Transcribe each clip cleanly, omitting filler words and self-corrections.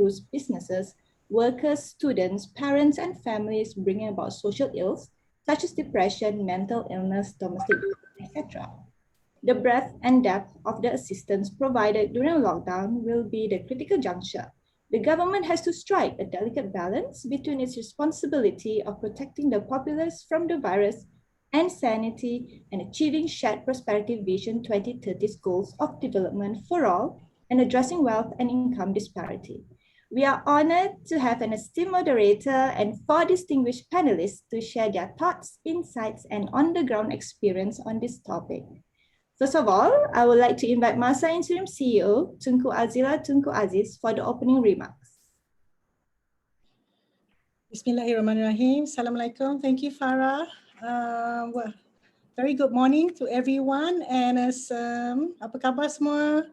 bruised businesses, workers, students, parents, and families, bringing about social ills such as depression, mental illness, domestic violence, etc. The breadth and depth of the assistance provided during a lockdown will be the critical juncture. The government has to strike a delicate balance between its responsibility of protecting the populace from the virus and sanity and achieving shared prosperity vision 2030's goals of development for all and addressing wealth and income disparity. We are honored to have an esteemed moderator and four distinguished panelists to share their thoughts, insights, and on-the-ground experience on this topic. First of all, I would like to invite Masa Interim CEO, Tunku Azila Tunku Aziz, for the opening remarks. Bismillahirrahmanirrahim. Assalamualaikum. Thank you, Farah. Well, very good morning to everyone. And apa khabar semua?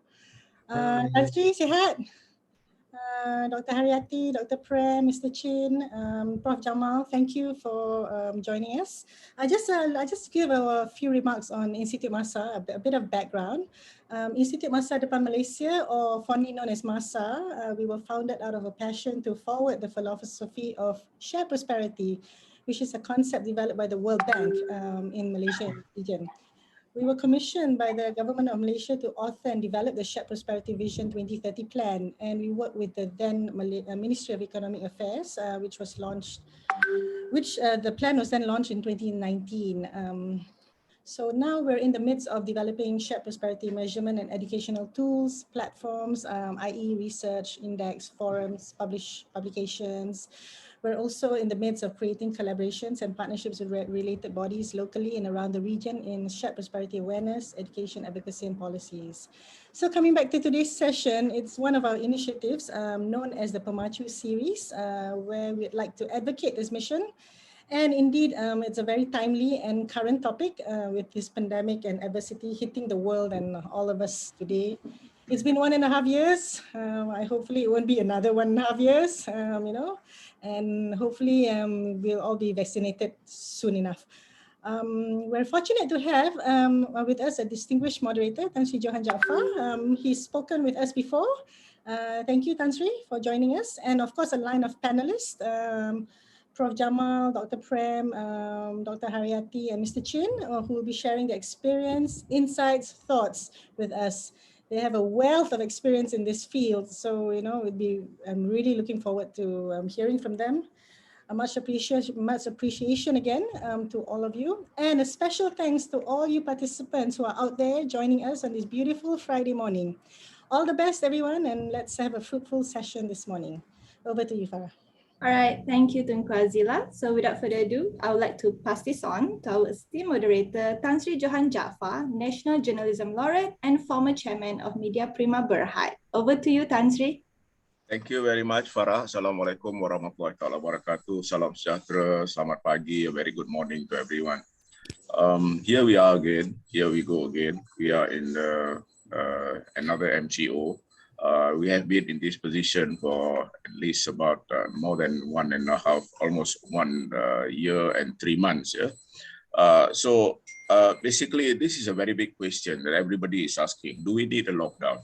Azri, sihat? Dr. Haryati, Dr. Prem, Mr. Chin, Prof. Jamal, thank you for joining us. I just give a few remarks on Institute Masa, a bit of background. Institute Masa Depan Malaysia, or fondly known as Masa, we were founded out of a passion to forward the philosophy of shared prosperity, which is a concept developed by the World Bank in Malaysia region. We were commissioned by the government of Malaysia to author and develop the Shared Prosperity Vision 2030 plan, and we worked with the then Ministry of Economic Affairs, which the plan was then launched in 2019. So now we're in the midst of developing shared prosperity measurement and educational tools, platforms, i.e. research, index, forums, publications. We're also in the midst of creating collaborations and partnerships with related bodies locally and around the region in shared prosperity awareness, education, advocacy, and policies. So coming back to today's session, it's one of our initiatives known as the PEMACU series, where we'd like to advocate this mission. And indeed, it's a very timely and current topic with this pandemic and adversity hitting the world and all of us today. It's been 1.5 years. Hopefully it won't be another 1.5 years, and hopefully we'll all be vaccinated soon enough. We're fortunate to have with us a distinguished moderator, Tan Sri Johan Jaafar. He's spoken with us before. Thank you, Tan Sri, for joining us. And of course, a line of panelists, Prof. Jamal, Dr. Prem, Dr. Haryati, and Mr. Chin, who will be sharing their experience, insights, thoughts with us. They have a wealth of experience in this field, so I'm really looking forward to hearing from them. Much appreciation again to all of you, and a special thanks to all you participants who are out there joining us on this beautiful Friday morning. All the best, everyone, and let's have a fruitful session this morning. Over to you, Farah. All right, thank you, Tunku Azila. So without further ado, I would like to pass this on to our esteemed moderator, Tan Sri Johan Jaafar, National Journalism Laureate and former chairman of Media Prima Berhad. Over to you, Tan Sri. Thank you very much, Farah. Assalamualaikum warahmatullahi wabarakatuh. Salam sejahtera, selamat pagi, a very good morning to everyone. Here we are again, here we go again. We are in another MCO. We have been in this position for at least about more than 1.5, almost 1 year and 3 months. Yeah? So basically, this is a very big question that everybody is asking. Do we need a lockdown?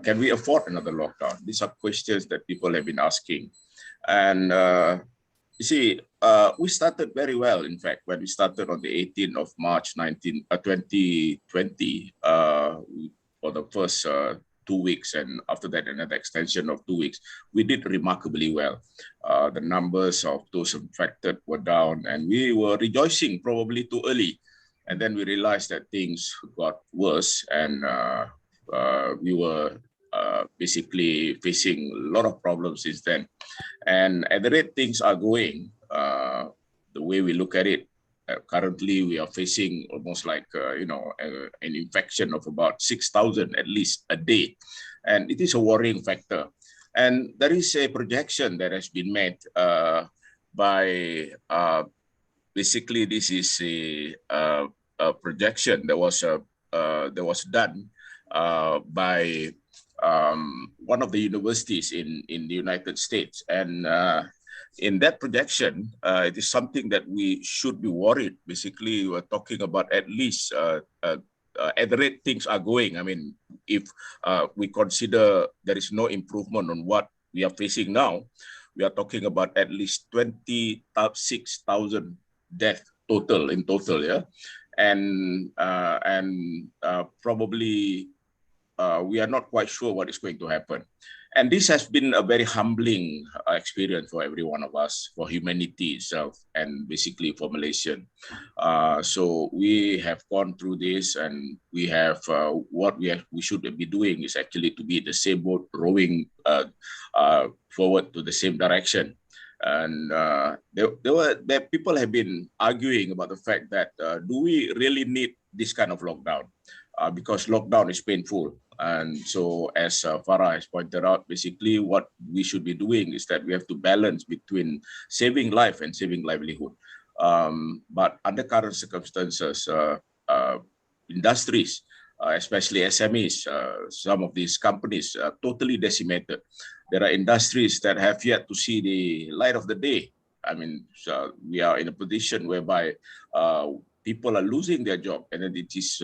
Can we afford another lockdown? These are questions that people have been asking. And you see, we started very well, in fact, when we started on the 18th of March 2020 for the first 2 weeks, and after that another extension of 2 weeks, we did remarkably well. The numbers of those infected were down, and we were rejoicing probably too early. And then we realized that things got worse, and we were basically facing a lot of problems since then. And at the rate things are going, the way we look at it, currently we are facing almost like an infection of about 6,000 at least a day, and it is a worrying factor. And there is a projection that has been made by basically this is a projection that was done by one of the universities in the United States, and in that projection, it is something that we should be worried. Basically, we're talking about at least at the rate things are going. I mean, if we consider there is no improvement on what we are facing now, we are talking about at least 26,000 deaths in total, yeah, and probably we are not quite sure what is going to happen. And this has been a very humbling experience for every one of us, for humanity itself, and basically for Malaysian. So we have gone through this, and we have what we should be doing is actually to be the same boat, rowing forward to the same direction. And people have been arguing about the fact that do we really need this kind of lockdown? Because lockdown is painful. And so as Farah has pointed out, basically what we should be doing is that we have to balance between saving life and saving livelihood. But under current circumstances, industries, especially SMEs, some of these companies are totally decimated. There are industries that have yet to see the light of the day. I mean, we are in a position whereby people are losing their job, and it is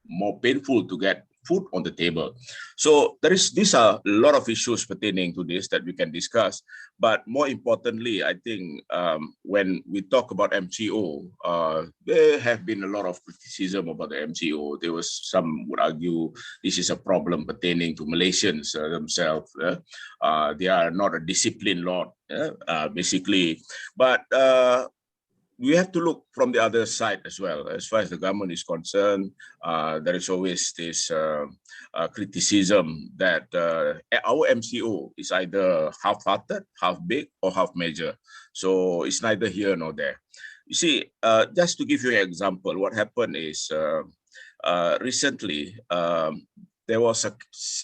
more painful to get food on the table. So these are a lot of issues pertaining to this that we can discuss. But more importantly, I think when we talk about MCO, there have been a lot of criticism about the MCO. There was some would argue this is a problem pertaining to Malaysians themselves. They are not a disciplined lot, basically. But we have to look from the other side as well. As far as the government is concerned, there is always this criticism that our MCO is either half-hearted, half-baked, or half-measure. So it's neither here nor there. You see, just to give you an example, what happened is recently, there was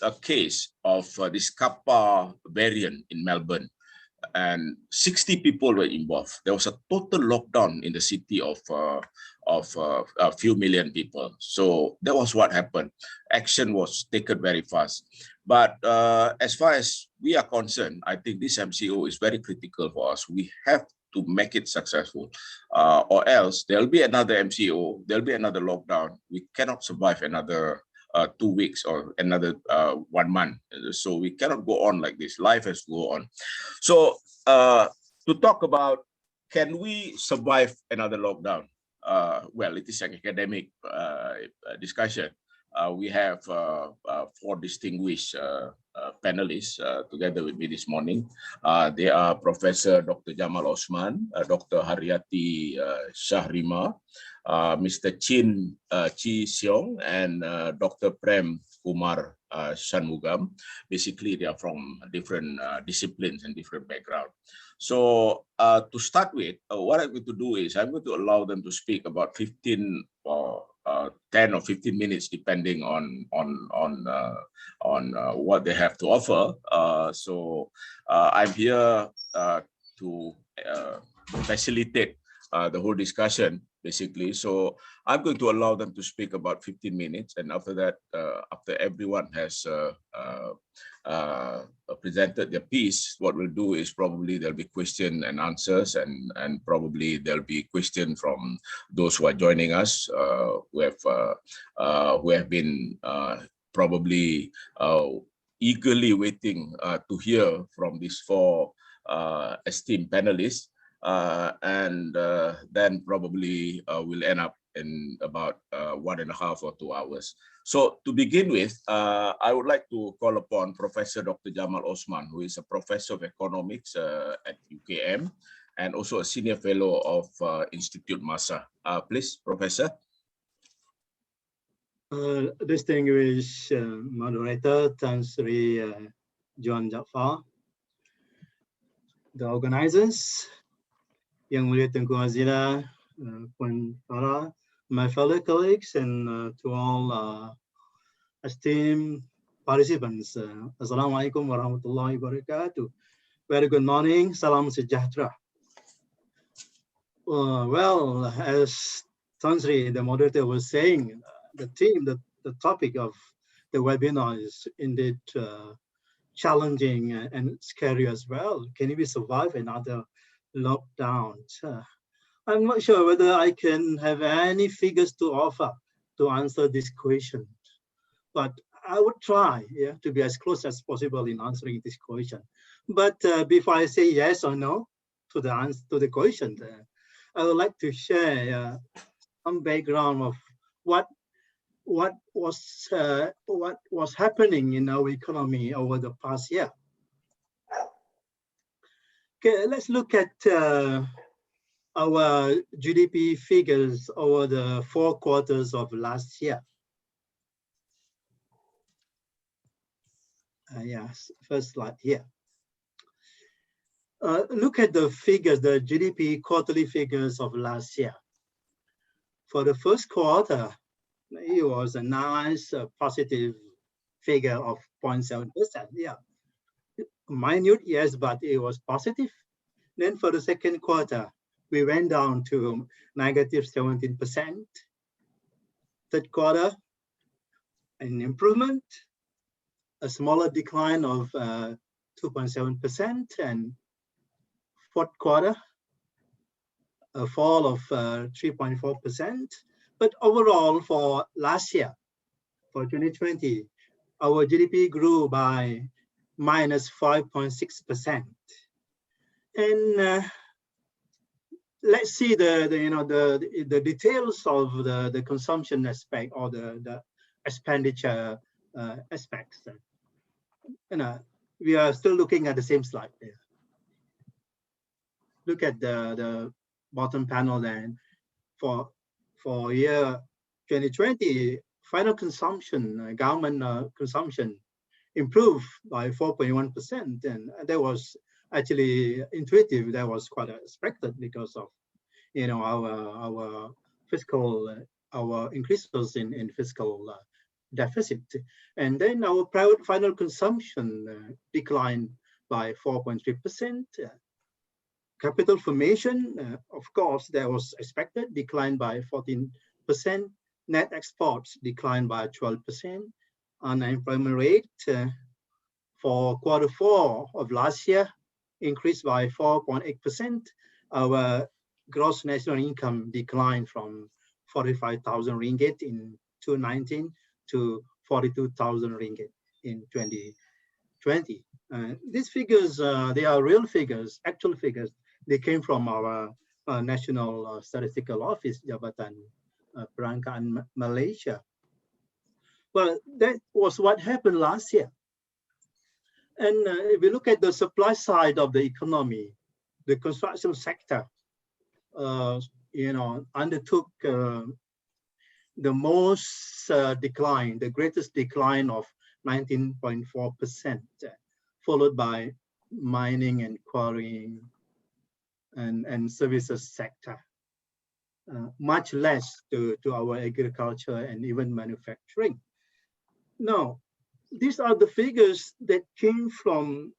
a case of this Kappa variant in Melbourne, and 60 people were involved. There was a total lockdown in the city of a few million people. So that was what happened. Action was taken very fast. But as far as we are concerned, I think this MCO is very critical for us. We have to make it successful, or else there'll be another MCO, there'll be another lockdown. We cannot survive another 2 weeks or another 1 month. So we cannot go on like this. Life has to go on. So to talk about, can we survive another lockdown? Well, it is an academic discussion. We have 4 distinguished panelists together with me this morning. They are Professor Dr. Jamal Osman, Dr. Haryati Shahrima, Mr. Chin Chi Siong, and Dr. Prem Kumar Shanmugam. Basically, they are from different disciplines and different backgrounds. So to start with, what I'm going to do is I'm going to allow them to speak about 10 or 15 minutes, depending on what they have to offer. So I'm here to facilitate the whole discussion, basically. So I'm going to allow them to speak about 15 minutes. And after that, after everyone has presented their piece, what we'll do is probably there'll be question and answers, and probably there'll be question from those who are joining us, who have been probably eagerly waiting to hear from these 4 esteemed panelists. And then probably we'll end up in about 1.5 or 2 hours. So to begin with, I would like to call upon Professor Dr. Jamal Osman, who is a professor of economics at UKM and also a senior fellow of Institute Masa. Please, Professor. Distinguished moderator, Tan Sri John Jaafar, the organizers, Yang Mulia Tengku Azila, Puan Farah, my fellow colleagues, and to all esteemed participants. Assalamualaikum warahmatullahi wabarakatuh. Very good morning. Salam sejahtera. Well, as Tan Sri, the moderator, was saying, the topic of the webinar is indeed challenging and scary as well. Can we survive another lockdown? I'm not sure whether I can have any figures to offer to answer this question, but I would try, to be as close as possible in answering this question. But before I say yes or no to the answer to the question, I would like to share some background of what was happening in our economy over the past year. Okay, let's look at our GDP figures over the 4 quarters of last year. Yes, first slide here. Look at the figures, the GDP quarterly figures of last year. For the first quarter, it was a nice positive figure of 0.7%. Yeah, minute, yes, but it was positive. Then for the second quarter, we went down to negative 17%. Third quarter, an improvement, a smaller decline of 2.7%, and fourth quarter, a fall of 3.4%. But overall, for last year, for 2020, our GDP grew by minus 5.6%. And let's see the details of the consumption aspect or the expenditure aspects. We are still looking at the same slide there. Look at the bottom panel then. For year 2020, final consumption, government consumption improved by 4.1%, and that was actually intuitive. That was quite expected because of our fiscal our increases in fiscal deficit, and then our private final consumption declined by 4.3%. Capital formation, of course, that was expected, declined by 14%. Net exports declined by 12%. Unemployment rate for quarter 4 of last year increased by 4.8%. Our gross national income declined from 45,000 ringgit in 2019 to 42,000 ringgit in 2020. These figures, they are real figures, actual figures. They came from our National Statistical Office, Jabatan Perangkaan Malaysia. Well, that was what happened last year. And if we look at the supply side of the economy, the construction sector, undertook the most decline, the greatest decline of 19.4%, followed by mining and quarrying and services sector. Much less to our agriculture and even manufacturing. Now, these are the figures that came from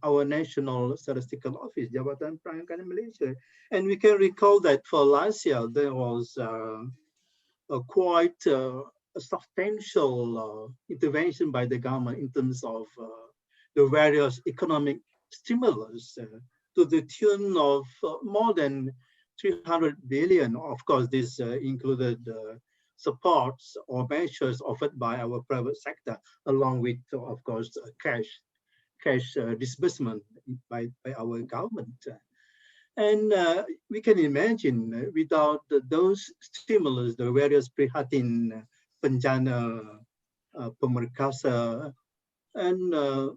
our National Statistical Office, Jabatan Perangkaan Malaysia. And we can recall that for last year, there was quite a substantial intervention by the government in terms of the various economic stimulus to the tune of more than 300 billion. Of course, this included supports or measures offered by our private sector, along with, of course, cash disbursement by our government. And we can imagine without those stimulus, the various prihatin, penjana, pemerkasa, and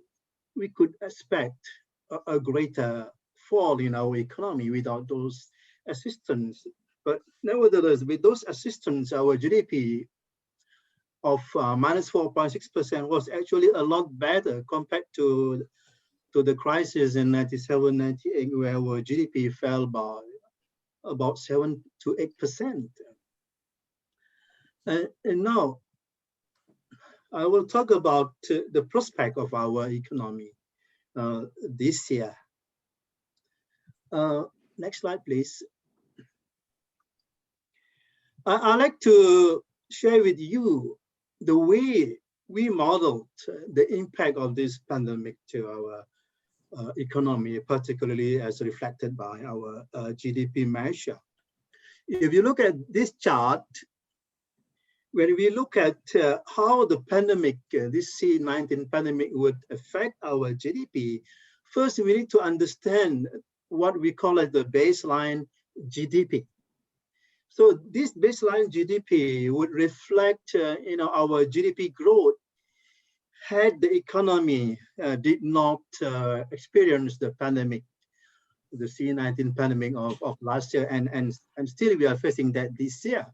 we could expect a greater fall in our economy without those assistance. But nevertheless, with those assistance, our GDP of minus 4.6% was actually a lot better compared to the crisis in 97, 98, where our GDP fell by about 7 to 8%. And now, I will talk about the prospect of our economy this year. Next slide, please. I'd like to share with you the way we modeled the impact of this pandemic to our economy, particularly as reflected by our GDP measure. If you look at this chart, when we look at how the pandemic, this C-19 pandemic would affect our GDP, first we need to understand what we call as the baseline GDP. So this baseline GDP would reflect, our GDP growth had the economy did not experience the pandemic, the C-19 pandemic of last year, and still we are facing that this year.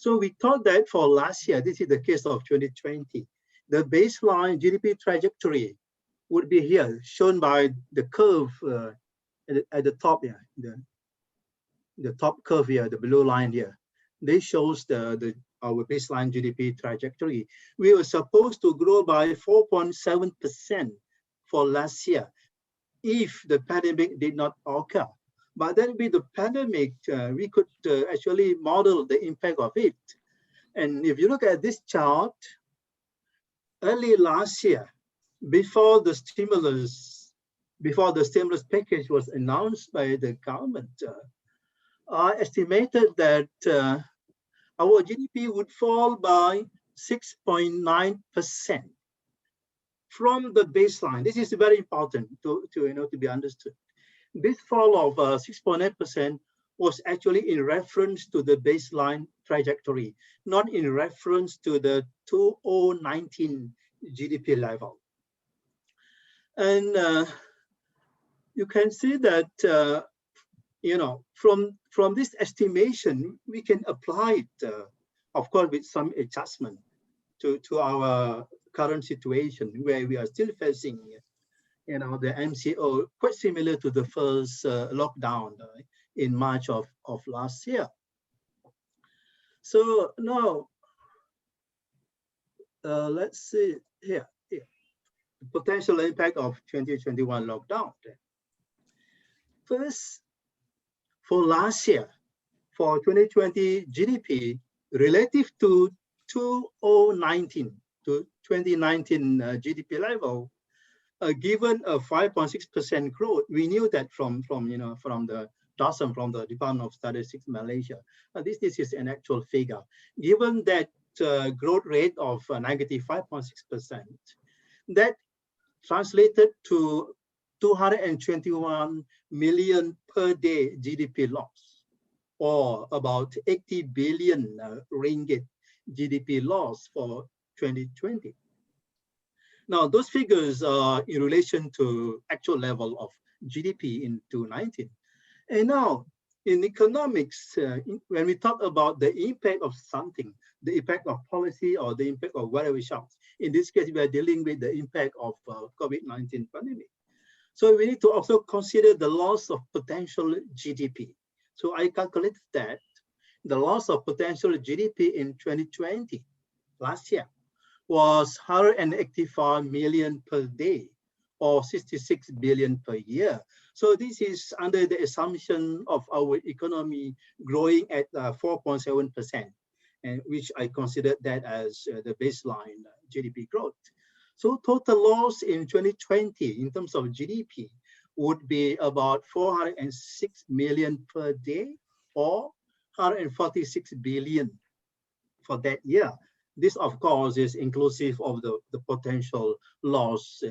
So we thought that for last year, this is the case of 2020, the baseline GDP trajectory would be here, shown by the curve at the top here, the top curve here, the blue line here. This shows our baseline GDP trajectory. We were supposed to grow by 4.7% for last year if the pandemic did not occur. But then with the pandemic, we could actually model the impact of it. And if you look at this chart, early last year, before the stimulus package was announced by the government, I estimated that our GDP would fall by 6.9% from the baseline. This is very important to be understood. This fall of 6.8% was actually in reference to the baseline trajectory, not in reference to the 2019 GDP level. And you can see that, from this estimation, we can apply it, of course, with some adjustment to our current situation where we are still facing the MCO, quite similar to the first lockdown in March of last year. So now, let's see here, the potential impact of 2021 lockdown. First, for last year, for 2020 GDP, relative to 2019 GDP level, given a 5.6% growth, we knew that from the DASM, from the Department of Statistics Malaysia. This is an actual figure. Given that growth rate of negative 5.6%, that translated to 221 million per day GDP loss, or about 80 billion ringgit GDP loss for 2020. Now, those figures are in relation to actual level of GDP in 2019. And now, in economics, when we talk about the impact of something, the impact of policy or the impact of whatever shocks, in this case, we are dealing with the impact of COVID-19 pandemic. So we need to also consider the loss of potential GDP. So I calculated that the loss of potential GDP in 2020, last year, was 185 million per day, or 66 billion per year. So this is under the assumption of our economy growing at 4.7%, and which I considered that as the baseline GDP growth. So total loss in 2020 in terms of GDP would be about 406 million per day, or 146 billion for that year. This, of course, is inclusive of the potential loss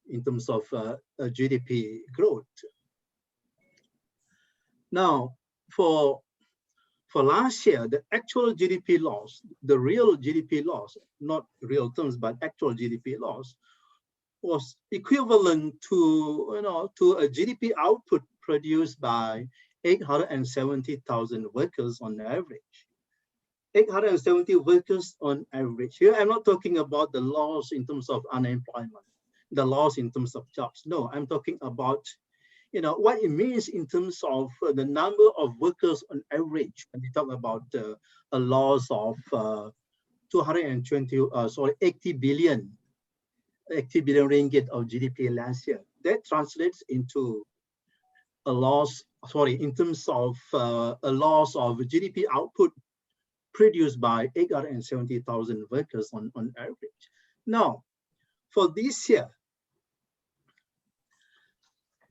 in terms of GDP growth. Now, for last year, the actual GDP loss, the real GDP loss, not real terms, but actual GDP loss, was equivalent to a GDP output produced by 870,000 workers on average. 870 workers on average. Here, I'm not talking about the loss in terms of unemployment, the loss in terms of jobs. No, I'm talking about what it means in terms of the number of workers on average. When we talk about a loss of 80 billion ringgit of GDP last year, that translates into a loss, in terms of a loss of GDP output produced by 870,000 workers on average. Now, for this year,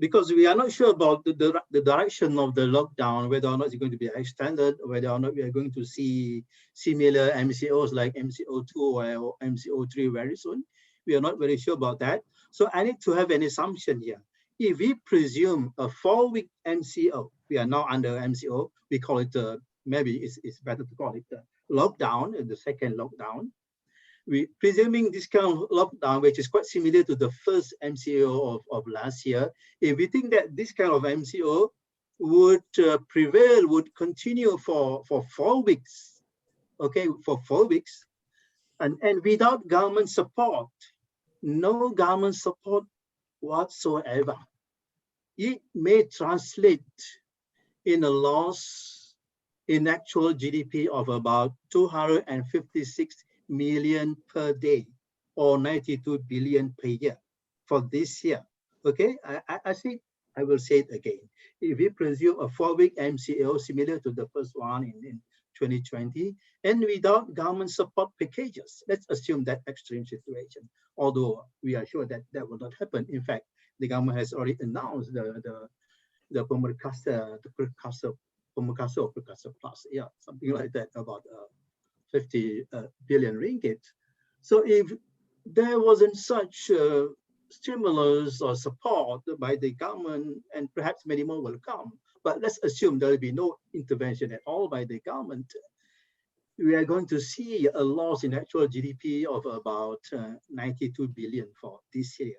because we are not sure about the direction of the lockdown, whether or not it's going to be extended, whether or not we are going to see similar MCOs like MCO2 or MCO3 very soon. We are not very sure about that. So I need to have an assumption here. If we presume a 4-week MCO, we are now under MCO, we call it, maybe it's better to call it lockdown, the second lockdown. We presuming this kind of lockdown, which is quite similar to the first MCO of last year, if we think that this kind of MCO would prevail, would continue for 4 weeks, okay, for 4 weeks, and without government support, no government support whatsoever, it may translate in a loss in actual GDP of about 256 million per day, or 92 billion per year for this year. Okay, I think I will say it again. If we presume a 4-week MCO similar to the first one in 2020, and without government support packages, let's assume that extreme situation, although we are sure that that will not happen. In fact, the government has already announced the PEMACU or PEMACU plus, yeah, something like that, about 50 billion ringgit. So if there wasn't such stimulus or support by the government, and perhaps many more will come, but let's assume there will be no intervention at all by the government, we are going to see a loss in actual GDP of about 92 billion for this year.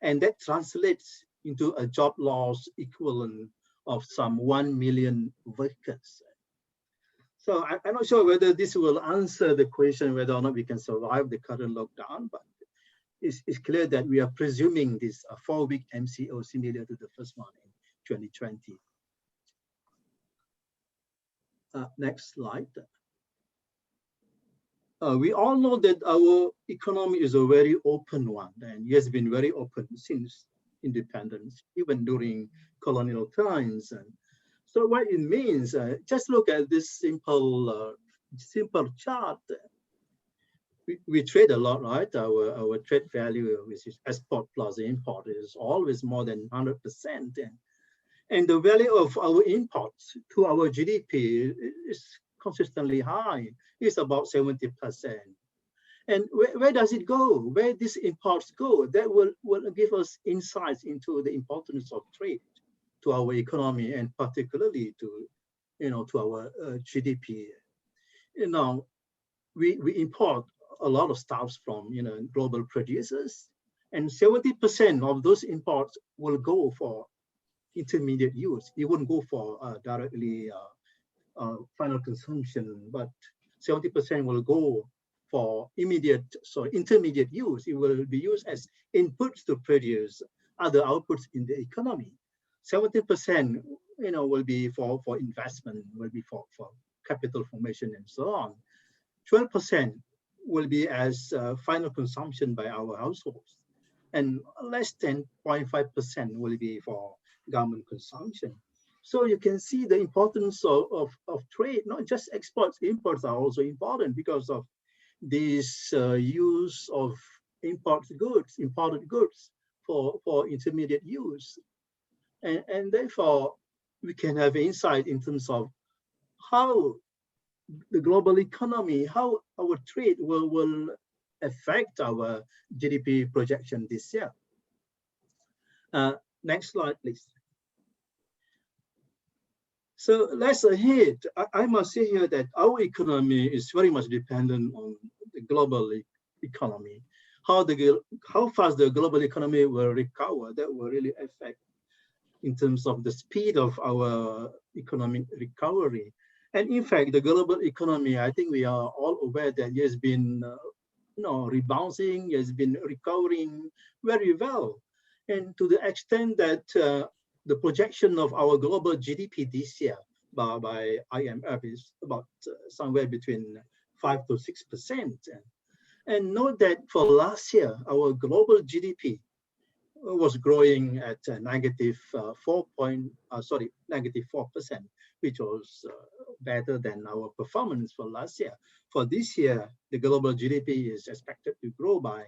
And that translates into a job loss equivalent of some 1 million workers. So I'm not sure whether this will answer the question whether or not we can survive the current lockdown, but it's clear that we are presuming this 4-week MCO similar to the first one in 2020. Next slide. We all know that our economy is a very open one, and it has been very open since independence, even during colonial times. And so what it means, just look at this simple chart. We trade a lot, right? Our trade value, which is export plus import, is always more than 100%. And the value of our imports to our GDP is consistently high. It's about 70%. And where does it go? Where these imports go? That will give us insights into the importance of trade to our economy, and particularly to, to our GDP. We import a lot of stuff from, global producers, and 70% of those imports will go for intermediate use. It won't go for directly final consumption, but 70% will go for intermediate use. It will be used as inputs to produce other outputs in the economy. 70%, will be for investment, will be for capital formation and so on. 12% will be as final consumption by our households, and less than 0.5% will be for government consumption. So you can see the importance of trade, not just exports. Imports are also important because of this use of imported goods for intermediate use. And therefore, we can have insight in terms of how the global economy, how our trade will affect our GDP projection this year. Next slide, please. So let's ahead. I must say here that our economy is very much dependent on the global economy. How fast the global economy will recover, that will really affect in terms of the speed of our economic recovery. And in fact, the global economy, I think we are all aware that it has been rebounding, it has been recovering very well. And to the extent that the projection of our global GDP this year by IMF is about somewhere between 5 to 6%. And note that for last year, our global GDP was growing at negative 4%, which was better than our performance for last year. For this year, the global GDP is expected to grow by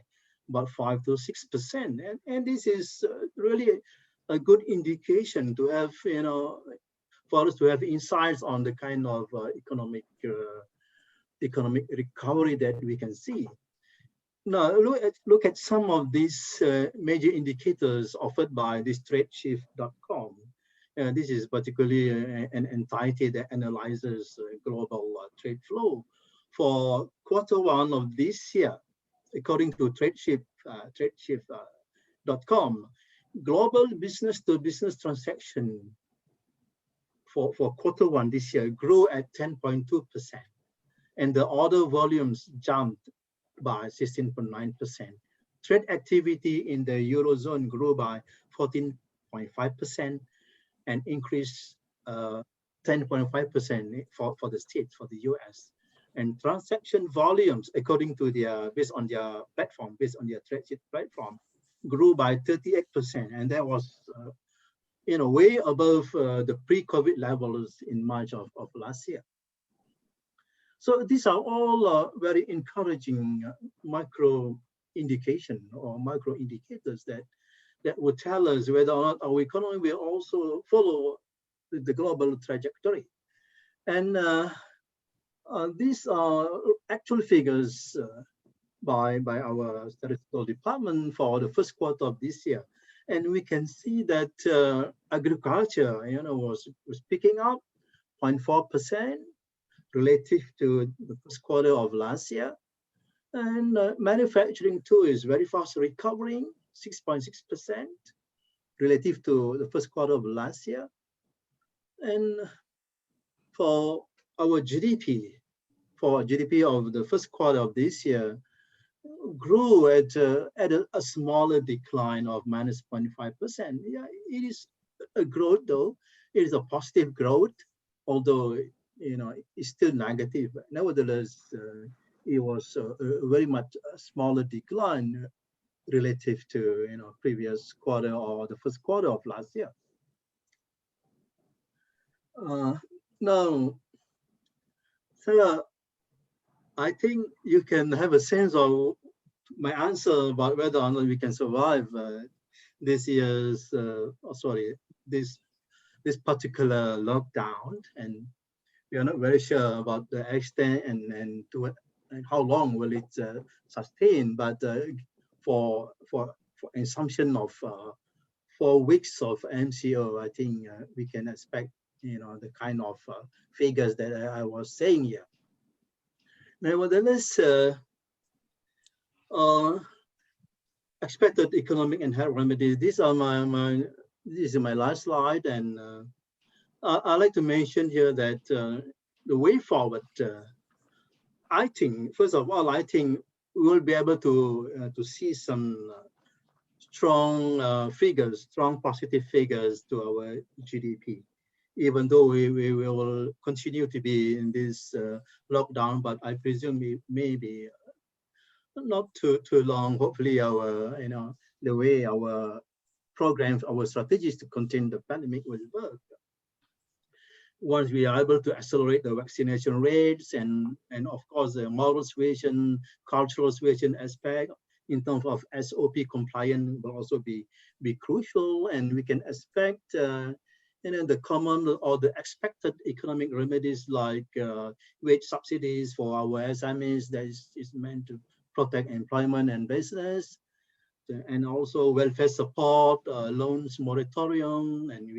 about 5 to 6%. And this is really a good indication to have, for us to have insights on the kind of economic recovery that we can see. Now, look at some of these major indicators offered by this tradeshift.com. This is particularly an entity that analyzes global trade flow. For Q1 of this year, according to tradeshift.com, global business-to-business transaction for Q1 this year grew at 10.2%, and the order volumes jumped by 16.9%. Trade activity in the Eurozone grew by 14.5% and increased 10.5% for the States, for the US. And transaction volumes, according to their, based on their platform, based on their TradeSheet platform, grew by 38%. And that was way above the pre-COVID levels in March of last year. So these are all very encouraging micro indication or micro indicators that would tell us whether or not our economy will also follow the global trajectory. And these are actual figures by our statistical department for the first quarter of this year. And we can see that agriculture, was picking up 0.4%. Relative to the first quarter of last year. And manufacturing too is very fast recovering, 6.6% relative to the first quarter of last year. And for our GDP, of the first quarter of this year, grew at a smaller decline of minus 0.5%. Yeah, it is a growth though. It is a positive growth, although it's still negative. Nevertheless, it was a very much smaller decline relative to previous quarter or the first quarter of last year. Now, Sarah, I think you can have a sense of my answer about whether or not we can survive this year's, this particular lockdown, and we are not very sure about the extent and how long will it sustain. But for assumption of 4 weeks of MCO, I think we can expect the kind of figures that I was saying here. Nevertheless, expected economic and health remedies. These are this is my last slide, and I'd like to mention here that the way forward, I think, first of all, I think we will be able to see some strong figures, strong positive figures to our GDP, even though we will continue to be in this lockdown, but I presume it may be not too long. Hopefully our, the way our programs, our strategies to contain the pandemic will work. Once we are able to accelerate the vaccination rates and of course the moral suasion, cultural suasion aspect in terms of SOP compliance will also be crucial, and we can expect the common or the expected economic remedies like wage subsidies for our SMEs that is meant to protect employment and business, and also welfare support, loans moratorium, and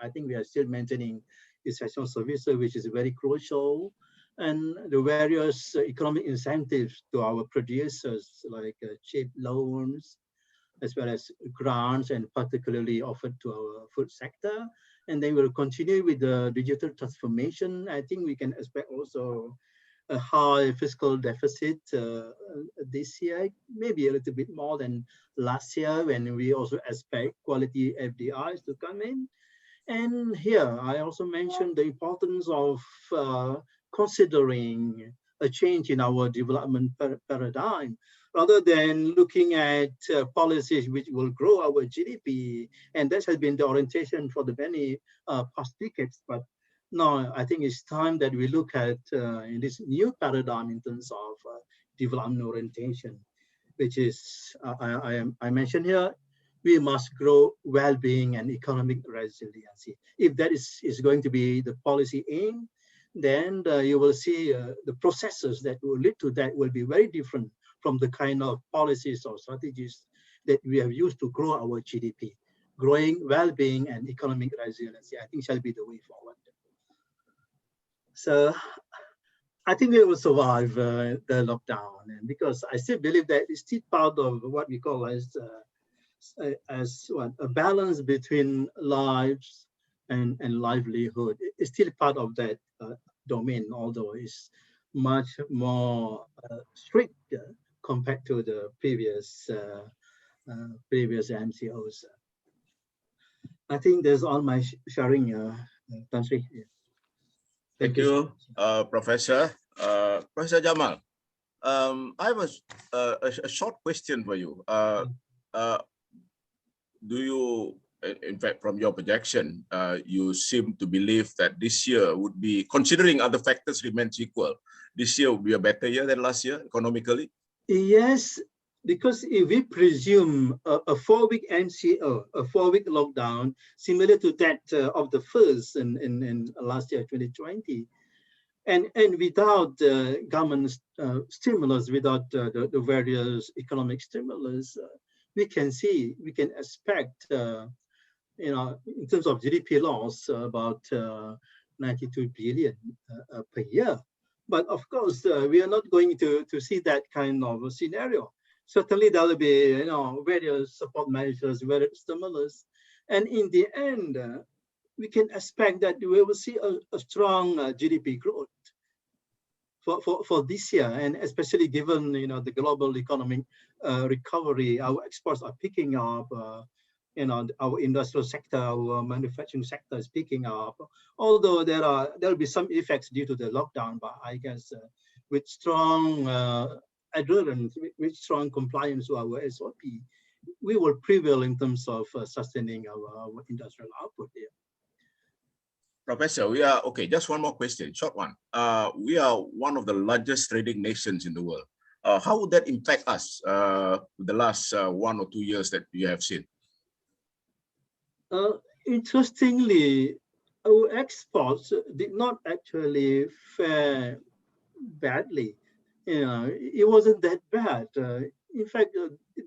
I think we are still maintaining essential services, which is very crucial, and the various economic incentives to our producers like cheap loans, as well as grants, and particularly offered to our food sector. And then we'll continue with the digital transformation. I think we can expect also a high fiscal deficit this year, maybe a little bit more than last year, when we also expect quality FDIs to come in. And here, I also mentioned the importance of considering a change in our development paradigm, rather than looking at policies which will grow our GDP. And that has been the orientation for the many past decades. But now I think it's time that we look at in this new paradigm in terms of development orientation, which is, I mentioned here, we must grow well-being and economic resiliency. If that is going to be the policy aim, then you will see the processes that will lead to that will be very different from the kind of policies or strategies that we have used to grow our GDP. Growing well-being and economic resiliency, I think, shall be the way forward. So I think we will survive the lockdown, and because I still believe that it's still part of what we call as what, a balance between lives and livelihood. It's still part of that domain, although it's much more strict compared to the previous MCOs. I think that's all my sharing, Tan Sri. Yeah. Thank you, Professor. Professor Jamal, I have a short question for you. Do you, in fact, from your projection, you seem to believe that this year would be, considering other factors remains equal, this year will be a better year than last year economically? Yes, because if we presume a 4-week MCO, a 4-week lockdown, similar to that of the first in last year, 2020, and without government stimulus, without the various economic stimulus, we can expect, in terms of GDP loss, about 92 billion per year. But of course, we are not going to see that kind of a scenario. Certainly, there will be, various support measures, various stimulus, and in the end, we can expect that we will see a strong GDP growth for this year, and especially given the global economic recovery. Our exports are picking up. Our industrial sector, our manufacturing sector is picking up. Although there will be some effects due to the lockdown, but I guess with strong adherence, with strong compliance to our SOP, we will prevail in terms of sustaining our industrial output here. Professor, we are, okay, just one more question, short one. We are one of the largest trading nations in the world. How would that impact us the last 1 or 2 years that you have seen? Interestingly, our exports did not actually fare badly. It wasn't that bad. In fact,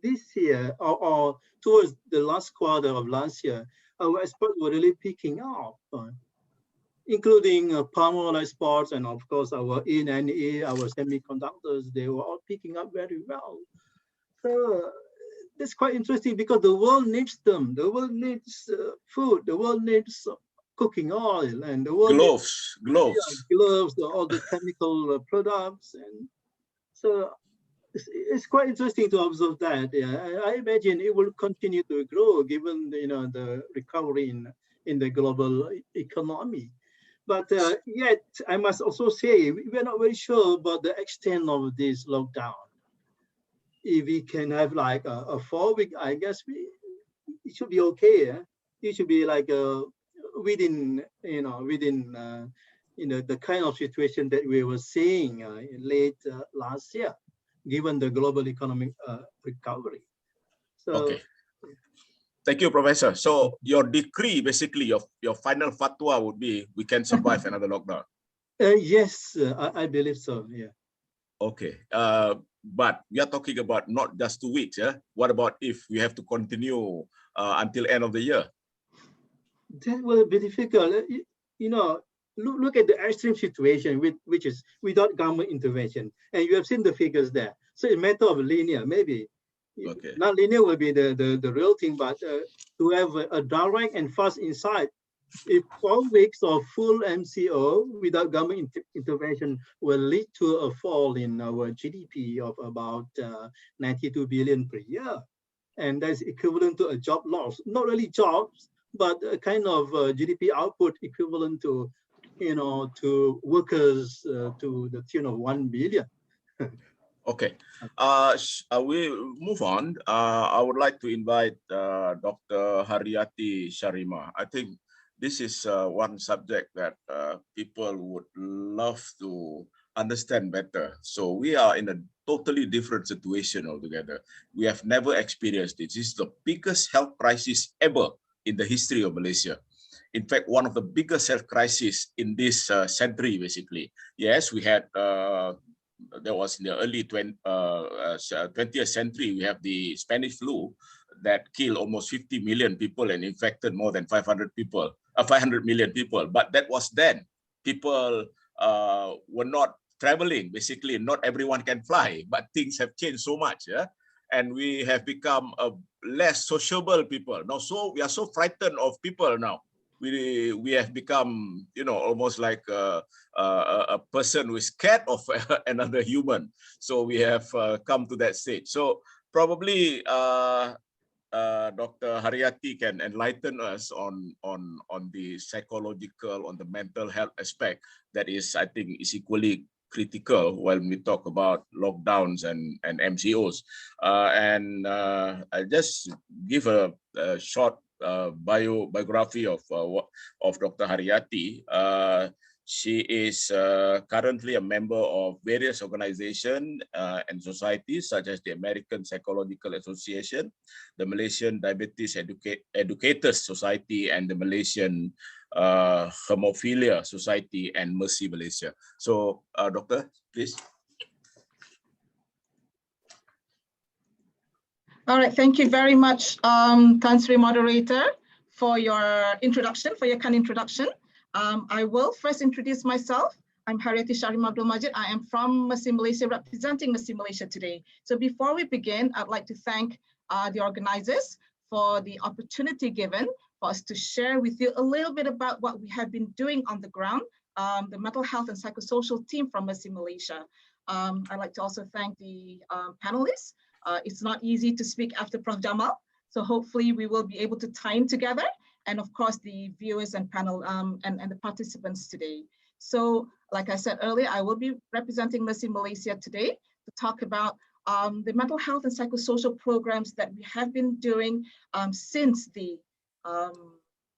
this year or towards the last quarter of last year, our exports were really picking up, including palm oil exports, and of course our E&E, our semiconductors. They were all picking up very well. So that's quite interesting, because the world needs them. The world needs food. The world needs cooking oil, and the world gloves, all the chemical products, and so it's quite interesting to observe that. Yeah, I imagine it will continue to grow given the recovery in the global economy. But yet, I must also say we're not very sure about the extent of this lockdown. If we can have like a 4-week, I guess it should be okay. It should be like within the kind of situation that we were seeing in late last year, given the global economic recovery. So, okay. Thank you, Professor. So your decree, basically, your final fatwa would be, we can survive another lockdown. Yes, I believe so. Yeah. Okay. But we are talking about not just 2 weeks. Yeah. What about if we have to continue until end of the year? That will be difficult. Look at the extreme situation, which is without government intervention, and you have seen the figures there. So a matter of linear, maybe. Okay. Not linear will be the real thing, but to have a direct and fast insight. If 4 weeks of full MCO without government intervention will lead to a fall in our GDP of about 92 billion per year, and that's equivalent to a job loss. Not really jobs, but a kind of GDP output equivalent to, to workers to the tune of 1 billion. Okay, we move on. I would like to invite Dr. Haryati Sharima. I think this is one subject that people would love to understand better. So we are in a totally different situation altogether. We have never experienced it. This is the biggest health crisis ever in the history of Malaysia. In fact, one of the biggest health crises in this century, basically. Yes, we had, there was in the early 20th century, we have the Spanish flu that killed almost 50 million people and infected more than 500 million people. But that was then. People were not traveling, basically. Not everyone can fly, but things have changed so much. Yeah? And we have become a less sociable people. Now, so we are so frightened of people now. We have become, you know, almost like a person who is scared of another human. So we have come to that stage. So probably Dr. Haryati can enlighten us on the psychological, on the mental health aspect that is, I think, is equally critical when we talk about lockdowns and MCOs. I just give a short biography of Dr. Haryati. She is currently a member of various organizations and societies such as the American Psychological Association, the Malaysian Diabetes Educators Society, and the Malaysian Hemophilia Society and Mercy Malaysia. So, Doctor, please. All right, thank you very much, Tan Sri Moderator, for your introduction, for your kind introduction. I will first introduce myself. I'm Haryati Sharim Abdul Majid. I am from Mercy Malaysia, representing Mercy Malaysia today. So before we begin, I'd like to thank the organizers for the opportunity given for us to share with you a little bit about what we have been doing on the ground, the mental health and psychosocial team from Mercy Malaysia. I'd like to also thank the panelists. It's not easy to speak after Prof. Jamal, so hopefully we will be able to time together, and of course the viewers and panel and the participants today. So like I said earlier, I will be representing Mercy Malaysia today to talk about the mental health and psychosocial programs that we have been doing since the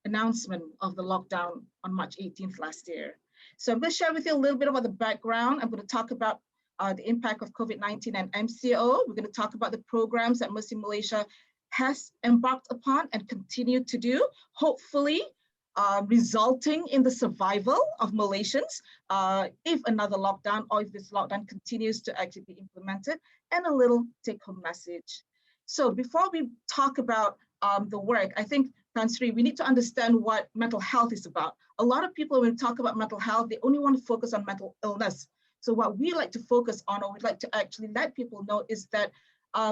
announcement of the lockdown on March 18th last year. So I'm going to share with you a little bit about the background. I'm going to talk about the impact of COVID-19 and MCO. We're going to talk about the programs that Mercy Malaysia has embarked upon and continue to do, hopefully resulting in the survival of Malaysians if another lockdown or if this lockdown continues to actually be implemented, and a little take-home message. So before we talk about the work, I think, Tan Sri, we need to understand what mental health is about. A lot of people, when we talk about mental health, they only want to focus on mental illness. So what we like to focus on, or we'd like to actually let people know, is that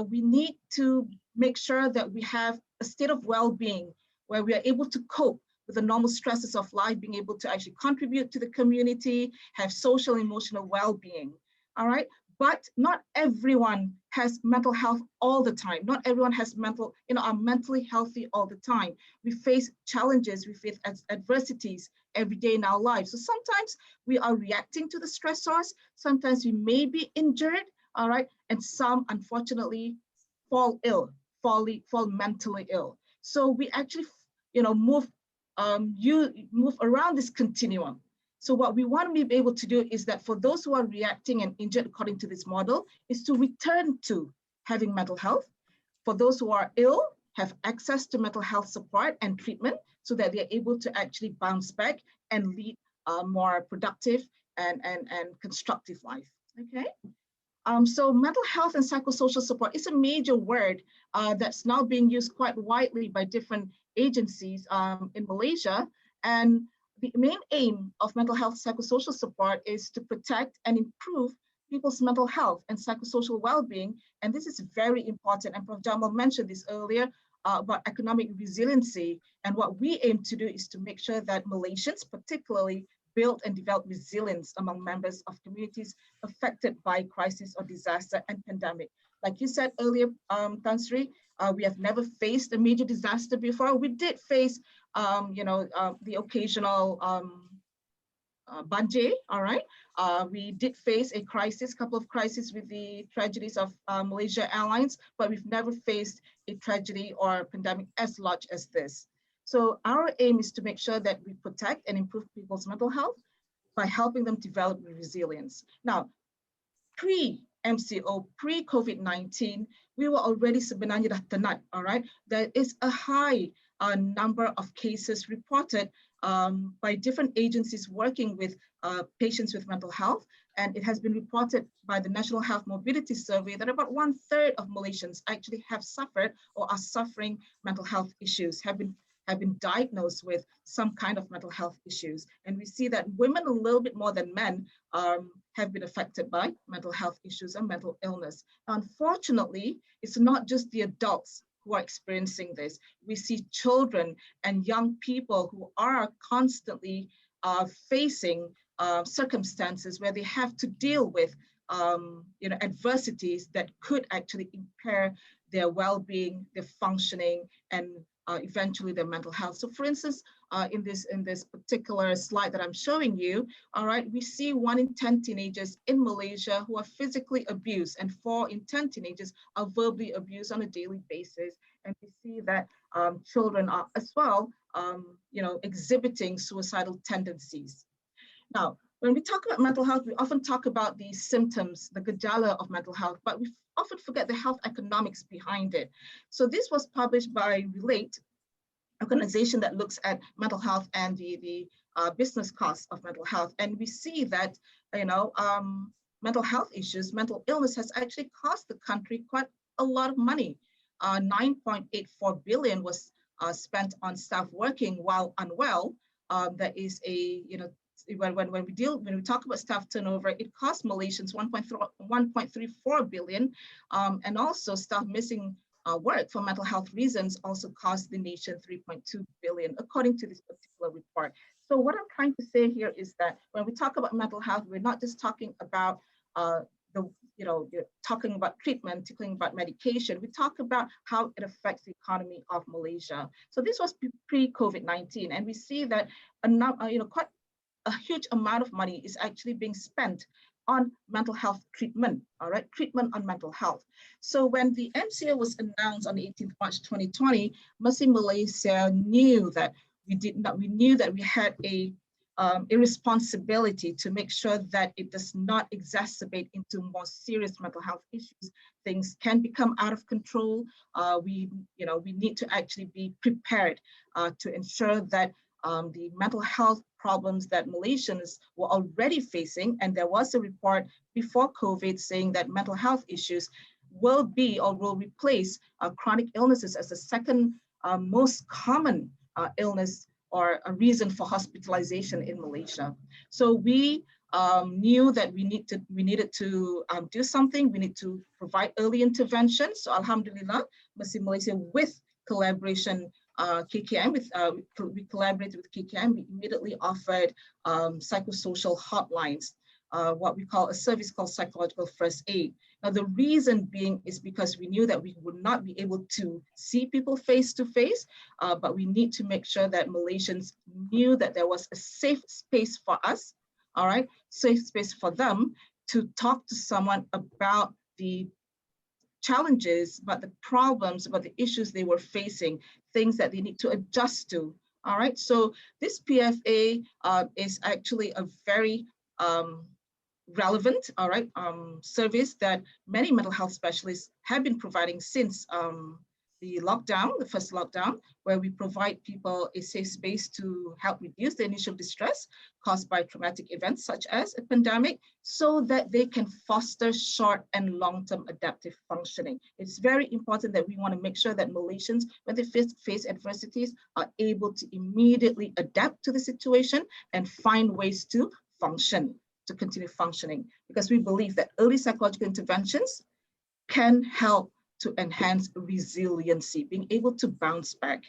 we need to make sure that we have a state of well-being where we are able to cope with the normal stresses of life, being able to actually contribute to the community, have social, emotional well-being, all right? But not everyone has mental health all the time. Not everyone has are mentally healthy all the time. We face challenges, we face adversities every day in our lives. So sometimes we are reacting to the stressors, sometimes we may be injured, all right? And some, unfortunately, fall mentally ill. So we actually, move around this continuum. So what we want to be able to do is that for those who are reacting and injured according to this model, is to return to having mental health. For those who are ill, have access to mental health support and treatment so that they're able to actually bounce back and lead a more productive and constructive life, okay? So mental health and psychosocial support is a major word that's now being used quite widely by different agencies in Malaysia. And the main aim of mental health psychosocial support is to protect and improve people's mental health and psychosocial well-being. And this is very important. And Prof. Jamal mentioned this earlier about economic resiliency. And what we aim to do is to make sure that Malaysians particularly build and develop resilience among members of communities affected by crisis or disaster and pandemic. Like you said earlier, Tan Sri, we have never faced a major disaster before. We did face, the occasional banjir, all right? We did face a couple of crises with the tragedies of Malaysia Airlines, but we've never faced a tragedy or a pandemic as large as this. So our aim is to make sure that we protect and improve people's mental health by helping them develop resilience. Now, MCO pre-COVID-19, we were already sebenarnya dah tenat, all right? There is a high number of cases reported by different agencies working with patients with mental health. And it has been reported by the National Health Mobility Survey that about 1/3 of Malaysians actually have suffered or are suffering mental health issues, have been diagnosed with some kind of mental health issues. And we see that women a little bit more than men have been affected by mental health issues and mental illness. Unfortunately, it's not just the adults who are experiencing this. We see children and young people who are constantly facing circumstances where they have to deal with adversities that could actually impair their well-being, their functioning, and eventually their mental health. So for instance, in this particular slide that I'm showing you, all right, we see 1 in 10 teenagers in Malaysia who are physically abused, and 4 in 10 teenagers are verbally abused on a daily basis. And we see that children are as well, exhibiting suicidal tendencies. Now, when we talk about mental health, we often talk about the symptoms, the gejala of mental health, but we often forget the health economics behind it. So this was published by Relate, organization that looks at mental health and the business costs of mental health. And we see that, mental health issues, mental illness has actually cost the country quite a lot of money. 9.84 billion was spent on staff working while unwell. That is when we talk about staff turnover, it costs Malaysians 1.34 billion, and also staff missing work for mental health reasons also cost the nation 3.2 billion, according to this particular report. So what I'm trying to say here is that when we talk about mental health, we're not just talking about you're talking about treatment, talking about medication. We talk about how it affects the economy of Malaysia. So this was pre-COVID-19, and we see that quite a huge amount of money is actually being spent on mental health treatment, all right, treatment on mental health. So when the MCO was announced on the 18th March 2020, Muslim Malaysia knew that we had a responsibility to make sure that it does not exacerbate into more serious mental health issues. Things can become out of control. We need to actually be prepared to ensure that the mental health problems that Malaysians were already facing, and there was a report before COVID saying that mental health issues will be or will replace chronic illnesses as the second most common illness or a reason for hospitalization in Malaysia. So we knew that we needed to do something. We need to provide early intervention. So Alhamdulillah, Muslim Malaysia, with collaboration KKM, we collaborated with KKM. We immediately offered psychosocial hotlines, what we call a service called psychological first aid. Now, the reason being is because we knew that we would not be able to see people face to face, but we need to make sure that Malaysians knew that there was a safe space for us, all right, safe space for them to talk to someone about the challenges, about the problems, about the issues they were facing, things that they need to adjust to. All right, so this PFA is actually a very relevant, all right, service that many mental health specialists have been providing since the first lockdown, where we provide people a safe space to help reduce the initial distress caused by traumatic events such as a pandemic, so that they can foster short and long-term adaptive functioning. It's very important that we want to make sure that Malaysians, when they face adversities, are able to immediately adapt to the situation and find ways to function, to continue functioning, because we believe that early psychological interventions can help to enhance resiliency, being able to bounce back.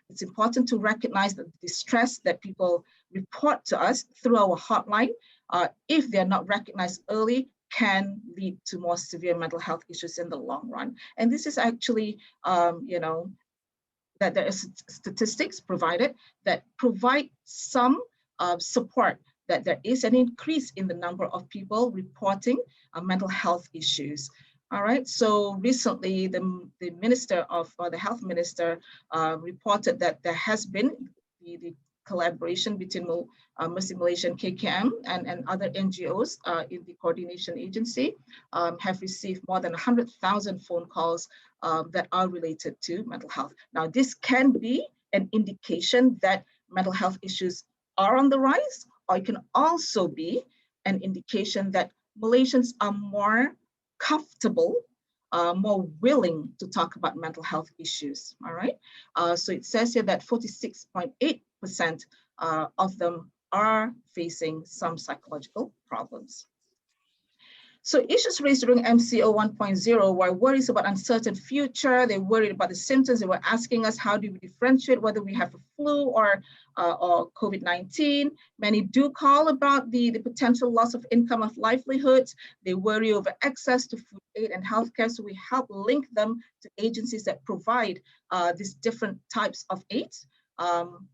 It's important to recognize that the distress that people report to us through our hotline, if they're not recognized early, can lead to more severe mental health issues in the long run. And this is actually, that there is statistics provided that provide some support that there is an increase in the number of people reporting mental health issues. All right, so recently the minister of the health minister reported that there has been, the collaboration between Mercy Malaysia and KKM and other NGOs in the coordination agency, have received more than 100,000 phone calls that are related to mental health. Now, this can be an indication that mental health issues are on the rise, or it can also be an indication that Malaysians are more comfortable, more willing to talk about mental health issues, all right? So it says here that 46.8% of them are facing some psychological problems. So issues raised during MCO 1.0 were worries about uncertain future. They worried about the symptoms. They were asking us, how do we differentiate whether we have a flu or COVID-19? Many do call about the potential loss of income, of livelihoods. They worry over access to food aid and healthcare. So we help link them to agencies that provide these different types of aids.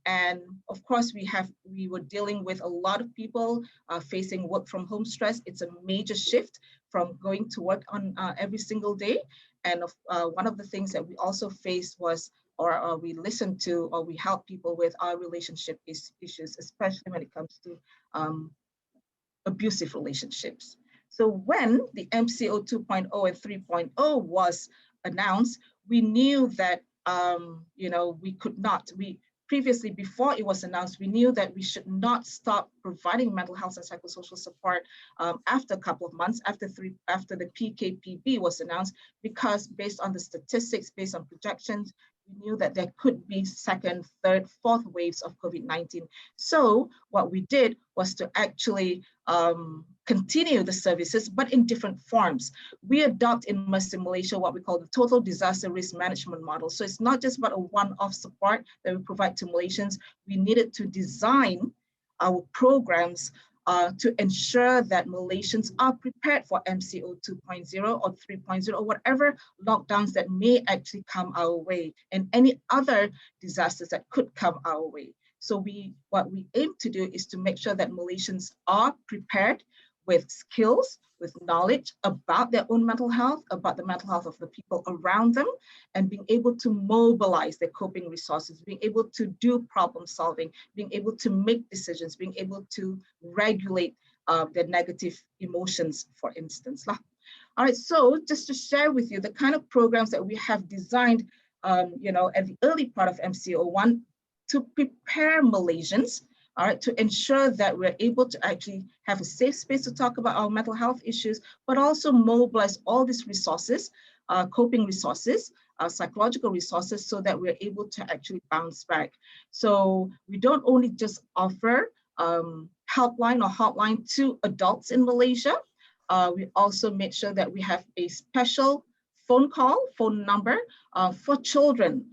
And of course, we were dealing with a lot of people facing work from home stress. It's a major shift from going to work on every single day. And one of the things that we also faced was, or we listened to, or we help people with, our relationship issues, especially when it comes to abusive relationships. So when the MCO 2.0 and 3.0 was announced, we knew that we could not, previously, before it was announced, we knew that we should not stop providing mental health and psychosocial support after a couple of months, after the PKPB was announced, because based on the statistics, based on projections, we knew that there could be second, third, fourth waves of COVID-19. So what we did was to actually continue the services, but in different forms. We adopt in Mercy Malaysia what we call the total disaster risk management model. So it's not just about a one-off support that we provide to Malaysians. We needed to design our programs to ensure that Malaysians are prepared for MCO 2.0 or 3.0 or whatever lockdowns that may actually come our way, and any other disasters that could come our way. So what we aim to do is to make sure that Malaysians are prepared with skills, with knowledge about their own mental health, about the mental health of the people around them, and being able to mobilize their coping resources, being able to do problem solving, being able to make decisions, being able to regulate their negative emotions, for instance. All right, so just to share with you the kind of programs that we have designed at the early part of MCO1 to prepare Malaysians, all right, to ensure that we're able to actually have a safe space to talk about our mental health issues, but also mobilize all these resources, coping resources, psychological resources, so that we're able to actually bounce back. So we don't only just offer helpline or hotline to adults in Malaysia. We also made sure that we have a special phone number for children,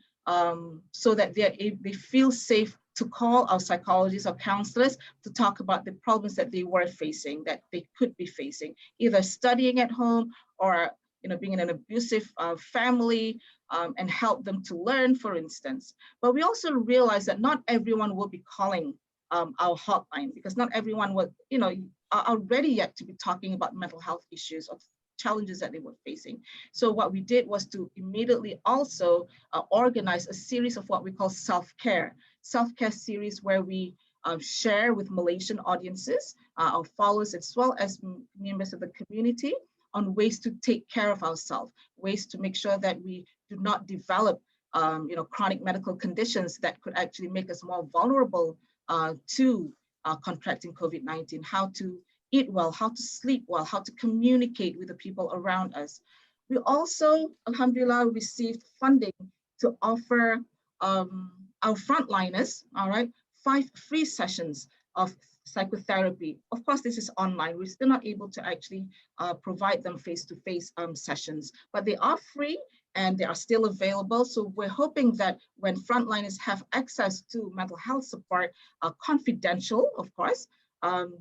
so that they feel safe to call our psychologists or counselors to talk about the problems that they were facing, that they could be facing, either studying at home or being in an abusive family, and help them to learn, for instance. But we also realize that not everyone will be calling our hotline, because not everyone are ready yet to be talking about mental health issues or challenges that they were facing. So what we did was to immediately also organize a series of what we call self-care series, where we share with Malaysian audiences, our followers, as well as members of the community, on ways to take care of ourselves, ways to make sure that we do not develop chronic medical conditions that could actually make us more vulnerable to contracting COVID-19, how to eat well, how to sleep well, how to communicate with the people around us. We also, alhamdulillah, received funding to offer our frontliners, all right, 5 free sessions of psychotherapy. Of course, this is online. We're still not able to actually provide them face-to-face sessions, but they are free and they are still available. So we're hoping that when frontliners have access to mental health support, confidential, of course,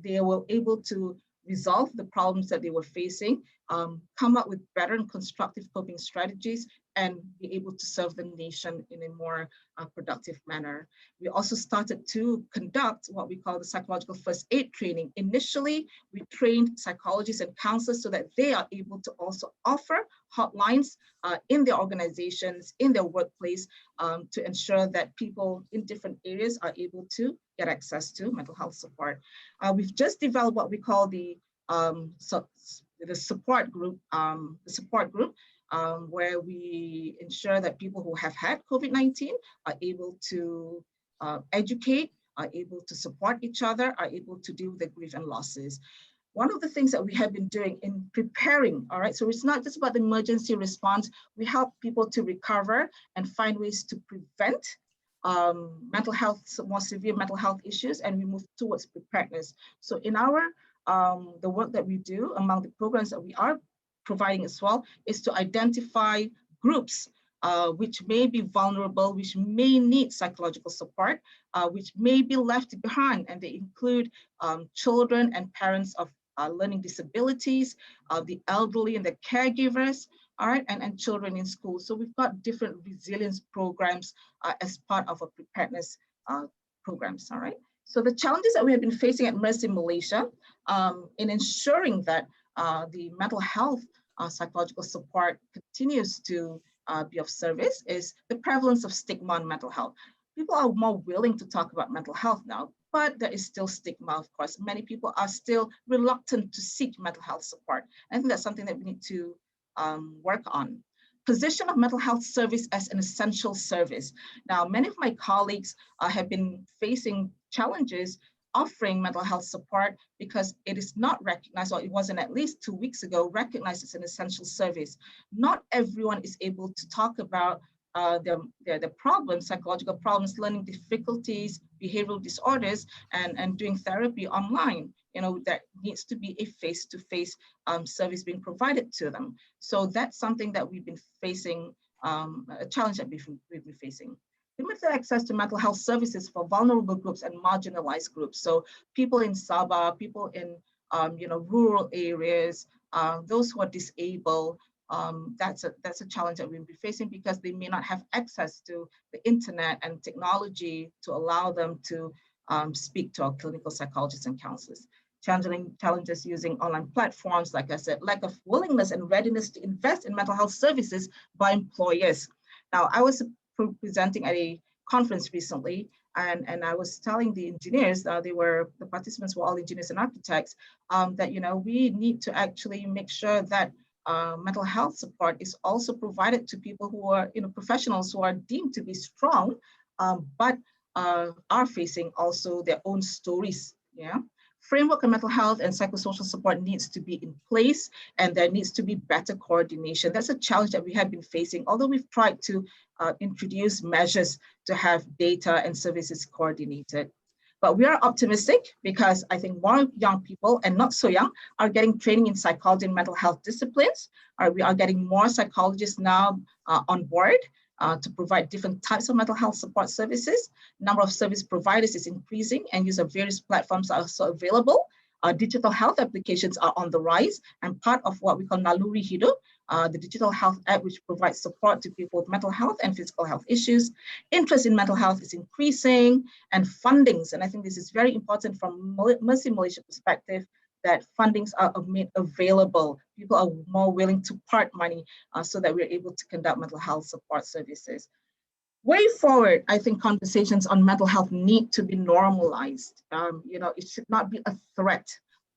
they were able to resolve the problems that they were facing, come up with better and constructive coping strategies, and be able to serve the nation in a more productive manner. We also started to conduct what we call the psychological first aid training. Initially, we trained psychologists and counselors so that they are able to also offer hotlines in their organizations, in their workplace, to ensure that people in different areas are able to get access to mental health support. We've just developed what we call the support group, where we ensure that people who have had COVID-19 are able to educate, are able to support each other, are able to deal with the grief and losses. One of the things that we have been doing in preparing, all right, so it's not just about the emergency response, we help people to recover and find ways to prevent mental health, more severe mental health issues, and we move towards preparedness. So in our, the work that we do, among the programs that we are providing as well, is to identify groups which may be vulnerable, which may need psychological support, which may be left behind, and they include children and parents of learning disabilities, the elderly and the caregivers, all right, and children in school. So we've got different resilience programs as part of our preparedness programs, all right? So the challenges that we have been facing at Mercy Malaysia in ensuring that the mental health psychological support continues to be of service is the prevalence of stigma on mental health. People are more willing to talk about mental health now, but there is still stigma, of course. Many people are still reluctant to seek mental health support. I think that's something that we need to work on. Position of mental health service as an essential service. Now, many of my colleagues have been facing challenges offering mental health support because it is not recognized, or it wasn't at least 2 weeks ago, recognized as an essential service. Not everyone is able to talk about their problems, psychological problems, learning difficulties, behavioral disorders, and doing therapy online. You know, that needs to be a face-to-face service being provided to them. So that's something that we've been facing, a challenge that we've been facing. Limited access to mental health services for vulnerable groups and marginalized groups. So people in Sabah, people in rural areas, those who are disabled, that's a challenge that we'll be facing because they may not have access to the internet and technology to allow them to speak to our clinical psychologists and counselors. Challenges using online platforms, like I said, lack of willingness and readiness to invest in mental health services by employers. Now, I was presenting at a conference recently, and I was telling the engineers, the participants were all engineers and architects, that we need to actually make sure that mental health support is also provided to people who are professionals who are deemed to be strong, but are facing also their own stories. Yeah. Framework of mental health and psychosocial support needs to be in place, and there needs to be better coordination. That's a challenge that we have been facing, although we've tried to introduce measures to have data and services coordinated. But we are optimistic because I think more young people and not so young are getting training in psychology and mental health disciplines. We are getting more psychologists now on board to provide different types of mental health support services. Number of service providers is increasing, and use of various platforms are also available. Digital health applications are on the rise, and part of what we call Naluri Hidup, the digital health app, which provides support to people with mental health and physical health issues. Interest in mental health is increasing, and fundings, and I think this is very important from Mercy Malaysia perspective, that fundings are made available. People are more willing to part money so that we're able to conduct mental health support services. Way forward, I think conversations on mental health need to be normalized. It should not be a threat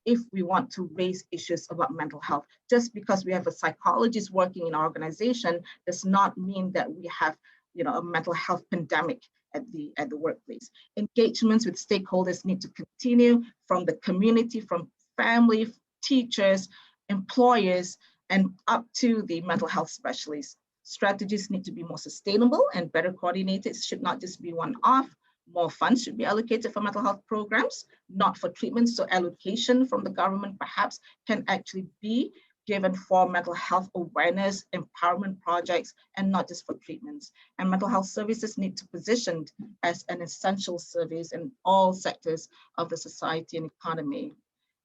if we want to raise issues about mental health. Just because we have a psychologist working in our organization does not mean that we have a mental health pandemic at the workplace. Engagements with stakeholders need to continue, from the community, from family, teachers, employers, and up to the mental health specialists. Strategies need to be more sustainable and better coordinated. It should not just be one-off. More funds should be allocated for mental health programs, not for treatments. So allocation from the government perhaps can actually be given for mental health awareness, empowerment projects, and not just for treatments. And mental health services need to be positioned as an essential service in all sectors of the society and economy.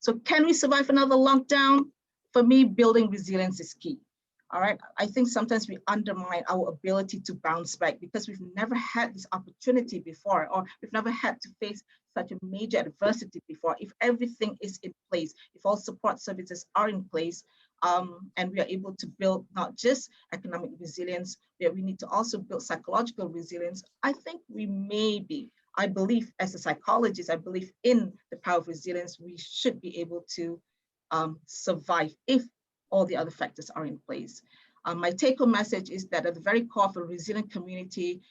So can we survive another lockdown? For me, building resilience is key. All right, I think sometimes we undermine our ability to bounce back because we've never had this opportunity before, or we've never had to face such a major adversity before. If everything is in place, if all support services are in place, and we are able to build not just economic resilience, but we need to also build psychological resilience, I think we may be, I believe as a psychologist, I believe in the power of resilience, we should be able to survive if all the other factors are in place. My take-home message is that at the very core of a resilient community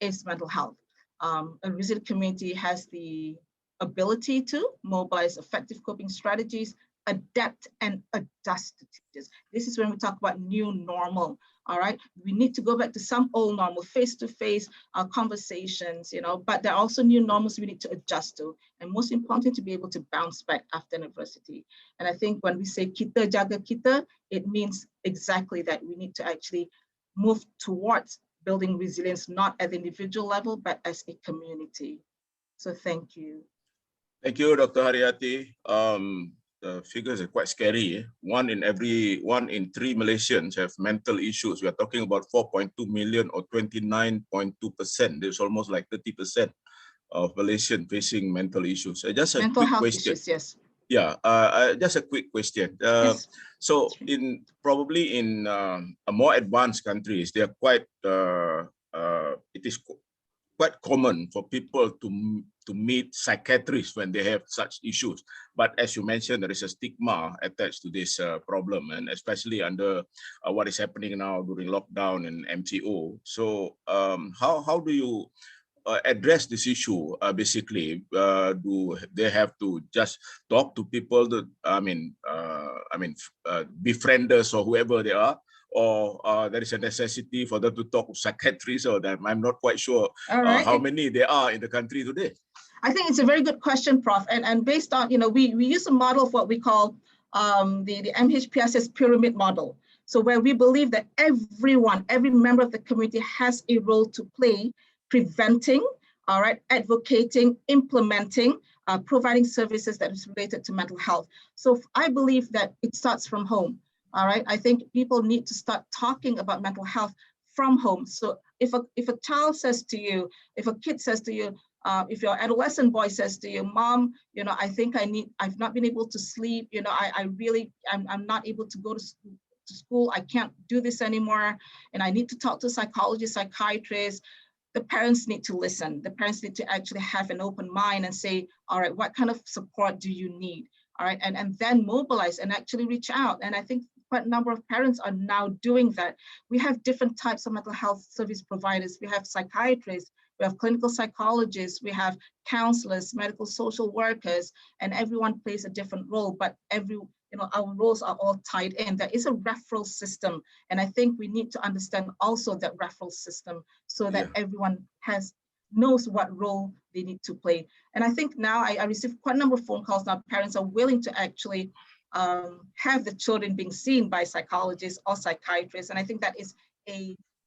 is mental health. A resilient community has the ability to mobilize effective coping strategies, adapt and adjust to changes. This is when we talk about new normal. All right, we need to go back to some old normal, face-to-face conversations, you know, but there are also new normals we need to adjust to, and most important, to be able to bounce back after an adversity. And I think when we say kita jaga kita, it means exactly that. We need to actually move towards building resilience, not at the individual level, but as a community. So thank you. Thank you, Dr. Haryati. The figures are quite scary. 1 in 3 Malaysians have mental issues. We are talking about 4.2 million or 29.2%. There's almost like 30% of Malaysians facing mental issues. Just a mental quick health question. Issues, yes. Yeah, just a quick question. Yes. So probably in a more advanced countries, they are quite, it is quite common for people to meet psychiatrists when they have such issues. But as you mentioned, there is a stigma attached to this problem, and especially under what is happening now during lockdown and MCO. So how do you address this issue? Basically, do they have to just talk to people that befrienders or whoever they are, or there is a necessity for them to talk to psychiatrists, or that I'm not quite sure how many there are in the country today? I think it's a very good question, Prof. And based on, you know, we use a model of what we call the MHPSS pyramid model. So where we believe that every member of the community has a role to play, preventing, all right, advocating, implementing, providing services that is related to mental health. So I believe that it starts from home. All right, I think people need to start talking about mental health from home. So if a child says to you, if a kid says to you, if your adolescent boy says to you, Mom, you know, I think I've not been able to sleep, you know, I'm not able to go to school, I can't do this anymore, and I need to talk to a psychologist, psychiatrist. The parents need to listen. The parents need to actually have an open mind and say, all right, what kind of support do you need? All right, and then mobilize and actually reach out. And I think quite a number of parents are now doing that. We have different types of mental health service providers. We have psychiatrists, we have clinical psychologists, we have counselors, medical social workers, and everyone plays a different role, but our roles are all tied in. There is a referral system, and I think we need to understand also that referral system so that everyone knows what role they need to play. And I think now I receive quite a number of phone calls now. Parents are willing to actually have the children being seen by psychologists or psychiatrists. And I think that is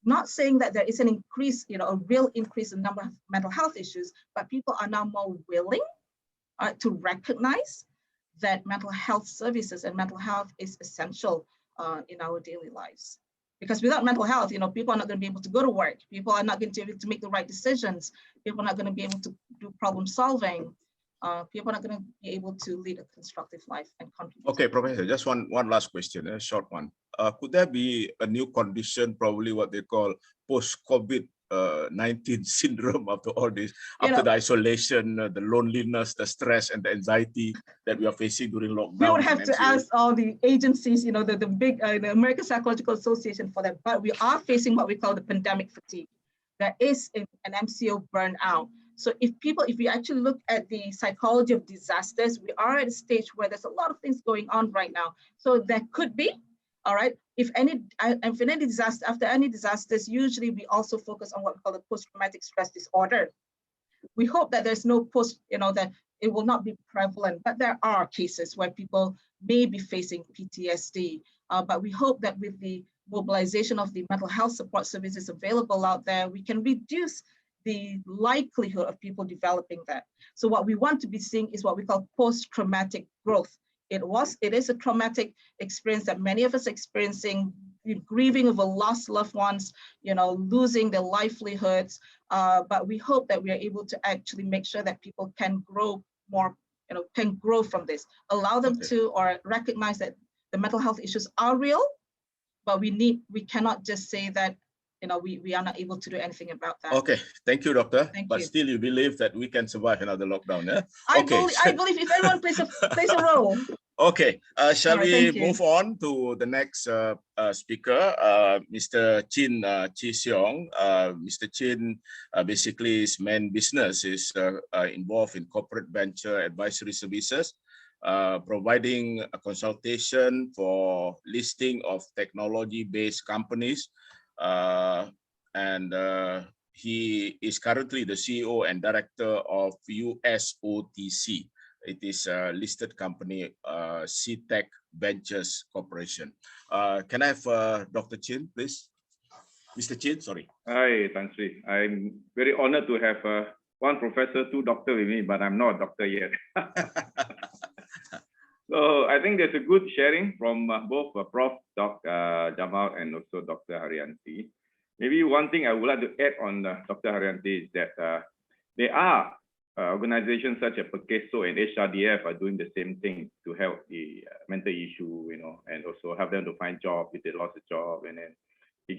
not saying that there is an increase, a real increase in number of mental health issues, but people are now more willing to recognize that mental health services and mental health is essential in our daily lives. Because without mental health, people are not going to be able to go to work. People are not going to be able to make the right decisions. People are not going to be able to do problem solving. People are not going to be able to lead a constructive life and contribute. Okay, Professor, just one last question, a short one. Could there be a new condition, probably what they call post-COVID-19 syndrome after all this, after the isolation, the loneliness, the stress, and the anxiety that we are facing during lockdown? We would have to ask all the agencies, the big, the American Psychological Association for that, but we are facing what we call the pandemic fatigue. There is an MCO burnout. So if we actually look at the psychology of disasters, we are at a stage where there's a lot of things going on right now. So there could be, all right, if any disaster, after any disasters, usually we also focus on what we call the post-traumatic stress disorder. We hope that there's no that it will not be prevalent, but there are cases where people may be facing PTSD. But we hope that with the mobilization of the mental health support services available out there, we can reduce the likelihood of people developing that. So what we want to be seeing is what we call post-traumatic growth. It is a traumatic experience that many of us are experiencing grieving over lost loved ones, losing their livelihoods. But we hope that we are able to actually make sure that people can grow more, can grow from this, allow them to, or recognize that the mental health issues are real, but we cannot just say that, we are not able to do anything about that. Okay, thank you, Doctor. Thank but you. Still, you believe that we can survive another lockdown, yeah? I believe if everyone plays a role. Okay, shall we Right, move on to the next speaker, Mr. Chin Chi Seong. Mr. Chin basically his main business is involved in corporate venture advisory services, providing a consultation for listing of technology-based companies, and he is currently the CEO and director of USOTC. It is a listed company, CTech Ventures Corporation. Can I have Dr. Chin, please? Mr. Chin, sorry. Hi, Tan Sri. I'm very honored to have one professor, two doctors with me, but I'm not a doctor yet. So I think there's a good sharing from both Prof. Dr. Jamal and also Dr. Haryanti. Maybe one thing I would like to add on Dr. Haryanti is that there are organizations such as PEMACU and HRDF are doing the same thing to help the mental issue, and also help them to find job if they lost a job, and then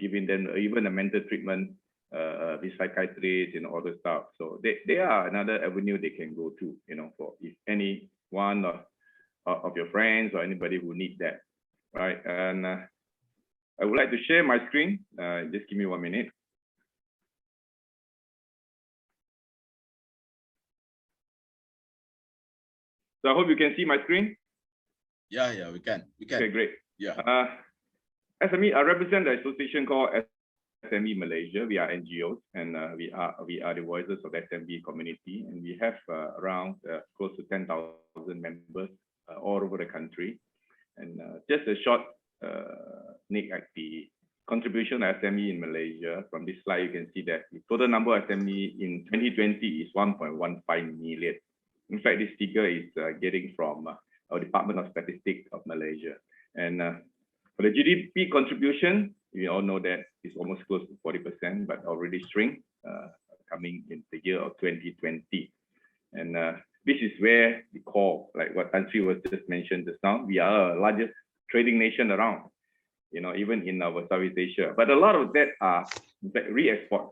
giving them even a mental treatment, with psychiatrists and all the stuff. So they are another avenue they can go to, for if any one of your friends or anybody who need that, right? And I would like to share my screen. Just give me 1 minute. So I hope you can see my screen. Yeah, we can. Okay, great. Yeah. SME, I represent the association called SME Malaysia. We are NGOs, and we are the voices of the SME community, and we have around close to 10,000 members all over the country. And just a short sneak at the contribution of SME in Malaysia. From this slide, you can see that the total number of SME in 2020 is 1.15 million. In fact, this figure is getting from our Department of Statistics of Malaysia. And for the GDP contribution, we all know that it's almost close to 40%, but already shrink coming in the year of 2020. And this is where the core, like what Tan Sri was just mentioned just now, we are the largest trading nation around, even in our Southeast Asia. But a lot of that are in fact re-export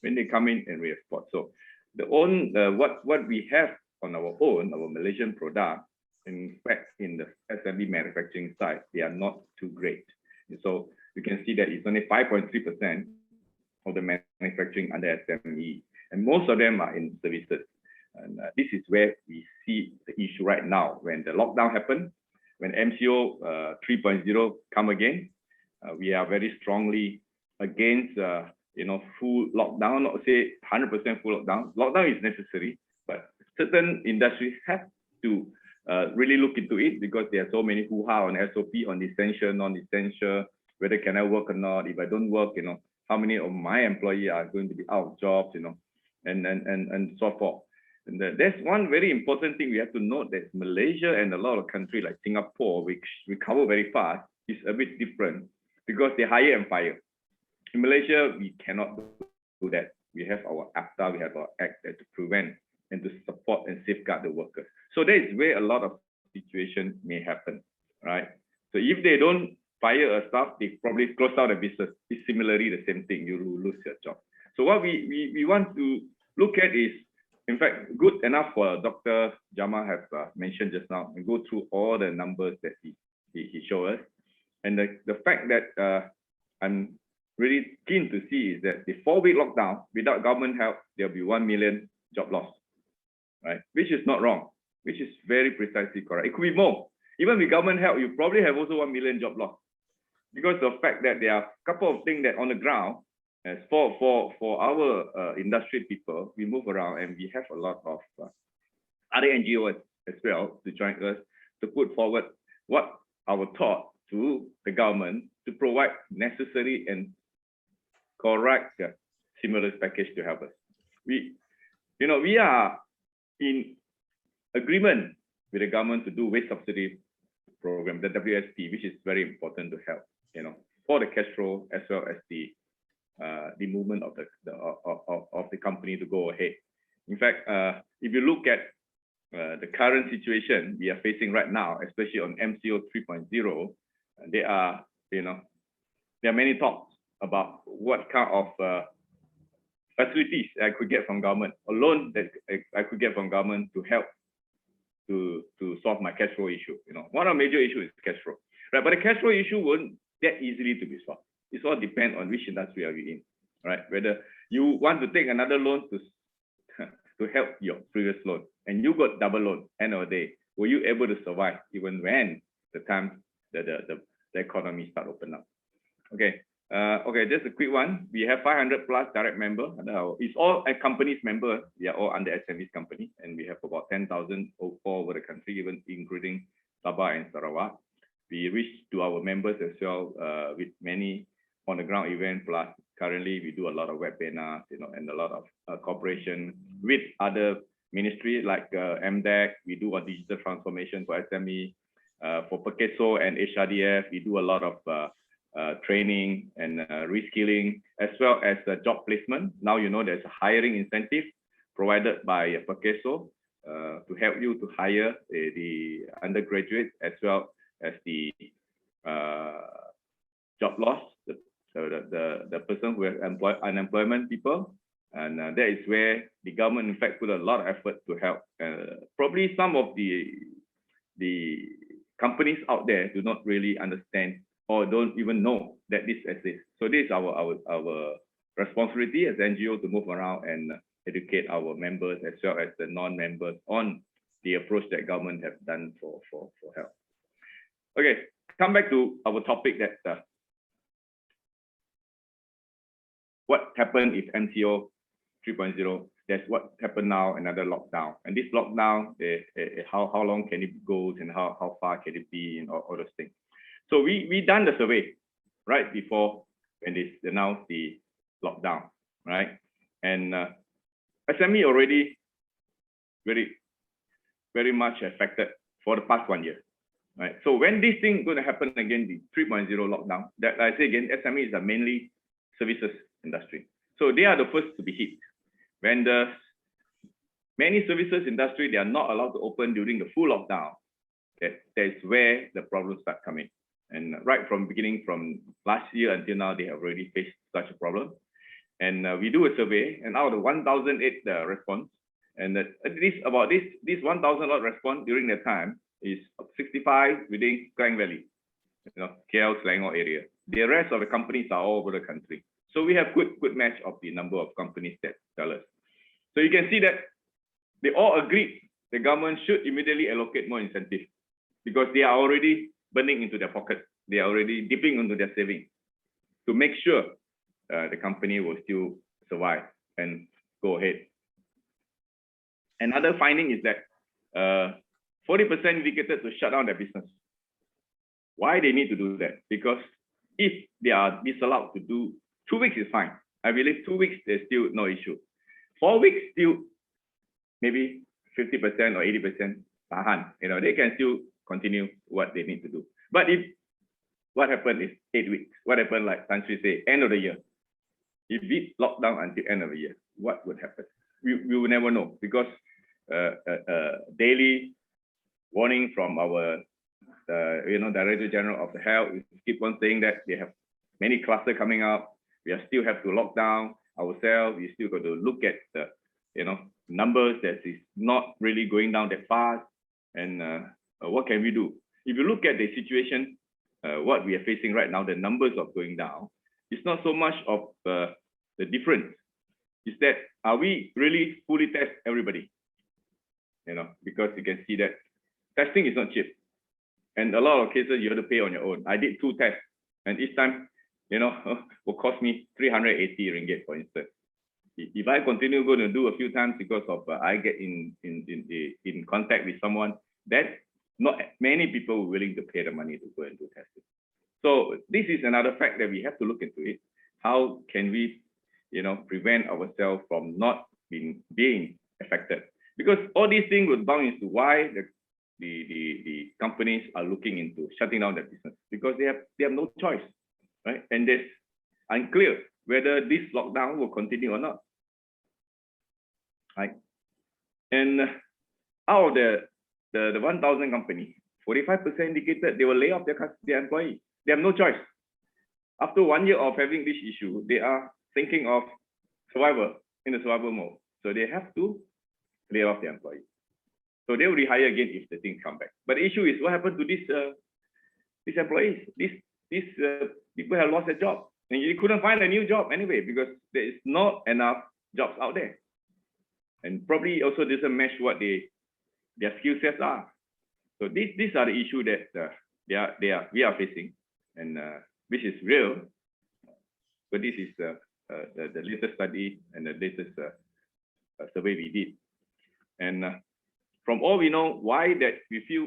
when they come in and re-export. So the what we have on our own, our Malaysian product, in fact, in the SME manufacturing side, they are not too great. And so you can see that it's only 5.3% of the manufacturing under SME, and most of them are in services. And this is where we see the issue right now. When the lockdown happened, when MCO 3.0 come again, we are very strongly against full lockdown, not say 100% full lockdown. Lockdown is necessary, but certain industries have to really look into it, because there are so many hoo-ha on SOP, on essential, non-essential, whether can I work or not. If I don't work, how many of my employees are going to be out of jobs, and so forth. And there's one very important thing we have to note, that Malaysia and a lot of countries like Singapore, which recover very fast, is a bit different, because they hire and fire. In Malaysia, we cannot do that. We have our ACTA, we have our Act to prevent and to support and safeguard the workers. So that is where a lot of situations may happen, right? So if they don't fire a staff, they probably close down the business. It's similarly the same thing, you lose your job. So what we want to look at is, in fact, good enough for Dr. Jamal has mentioned just now, and go through all the numbers that he showed us. And the fact that I'm really keen to see is that the 4-week lockdown, without government help, there'll be 1 million job loss, right? Which is not wrong, which is very precisely correct. It could be more. Even with government help, you probably have also 1 million job loss, because of the fact that there are a couple of things that on the ground, as for our industry people, we move around and we have a lot of other NGOs as well to join us to put forward what our thought to the government to provide necessary and correct stimulus package to help us. We are in agreement with the government to do wage subsidy program, the WSP, which is very important to help, for the cash flow as well as the movement of the company to go ahead. In fact, if you look at the current situation we are facing right now, especially on MCO 3.0, there are many talks about what kind of facilities I could get from government, a loan that I could get from government to help to solve my cash flow issue. One of the major issues is cash flow, right? But the cash flow issue won't that easily to be solved. It all depends on which industry are we in, right? Whether you want to take another loan to help your previous loan, and you got double loan, end of the day, were you able to survive even when the time the economy start open up? Okay. Okay, just a quick one. We have 500 plus direct members. It's all a company's member. We are all under SME's company, and we have about 10,000 all over the country, even including Sabah and Sarawak. We reach to our members as well with many on the ground event. Plus, currently we do a lot of webinars, and a lot of cooperation with other ministries like MDEC. We do a digital transformation for SME. For PEMACU and HRDF, we do a lot of training and reskilling, as well as job placement. Now there's a hiring incentive provided by PEMACU to help you to hire the undergraduates as well as the job loss, the person who has unemployment people. And that is where the government, in fact, put a lot of effort to help. Probably some of the companies out there do not really understand or don't even know that this exists. So this is our responsibility as NGO to move around and educate our members as well as the non-members on the approach that government have done for help. Okay, come back to our topic that what happened if MCO 3.0, that's what happened now, another lockdown. And this lockdown, how long can it go and how far can it be and all those things. So we done the survey right before when they announced the lockdown, right? And SME already very much affected for the past 1 year, right? So when this thing going to happen again, the 3.0 lockdown, that I say again, SME is mainly services industry. So they are the first to be hit. When the many services industry, they are not allowed to open during the full lockdown, that's where the problems start coming. And right from beginning, from last year until now, they have already faced such a problem. And we do a survey, and out of 1,008 response, and this 1,000 odd response during that time is 65 within Klang Valley, KL, Selangor area. The rest of the companies are all over the country. So we have good match of the number of companies that tell us. So you can see that they all agreed the government should immediately allocate more incentive because they are already burning into their pocket. They are already dipping into their savings to make sure the company will still survive and go ahead. Another finding is that 40% indicated to shut down their business. Why they need to do that? Because if they are disallowed to do 2 weeks is fine. I believe 2 weeks, there's still no issue. 4 weeks, still maybe 50% or 80% tahan. They can still continue what they need to do. But if what happened is 8 weeks, what happened, like Tan Sri say, end of the year. If we lock down until end of the year, what would happen? We will never know because daily warning from our Director General of the Health, we keep on saying that they have many clusters coming up. We still have to lock down ourselves. We still got to look at the numbers that is not really going down that fast. And what can we do? If you look at the situation, what we are facing right now, the numbers of going down, it's not so much of the difference. It's that are we really fully test everybody? Because you can see that testing is not cheap. And a lot of cases you have to pay on your own. I did 2 tests, and each time, will cost me 380 ringgit, for instance. If I continue going to do a few times because of I get in contact with someone, that not many people are willing to pay the money to go and do testing. So this is another fact that we have to look into it. How can we, prevent ourselves from not being affected? Because all these things will bound into why the companies are looking into shutting down their business, because they have no choice. right? And it's unclear whether this lockdown will continue or not, right? And out of the 1,000 companies, 45% indicated they will lay off their employees. They have no choice. After 1 year of having this issue, they are thinking of survival, in the survival mode. So they have to lay off their employees. So they will rehire again if the things come back. But the issue is what happened to these employees? These people have lost their job, and you couldn't find a new job anyway because there is not enough jobs out there, and probably also doesn't match what their skill sets are. So these are the issues that we are facing, and which is real. But this is the latest study and the latest survey we did, and from all we know, why that we feel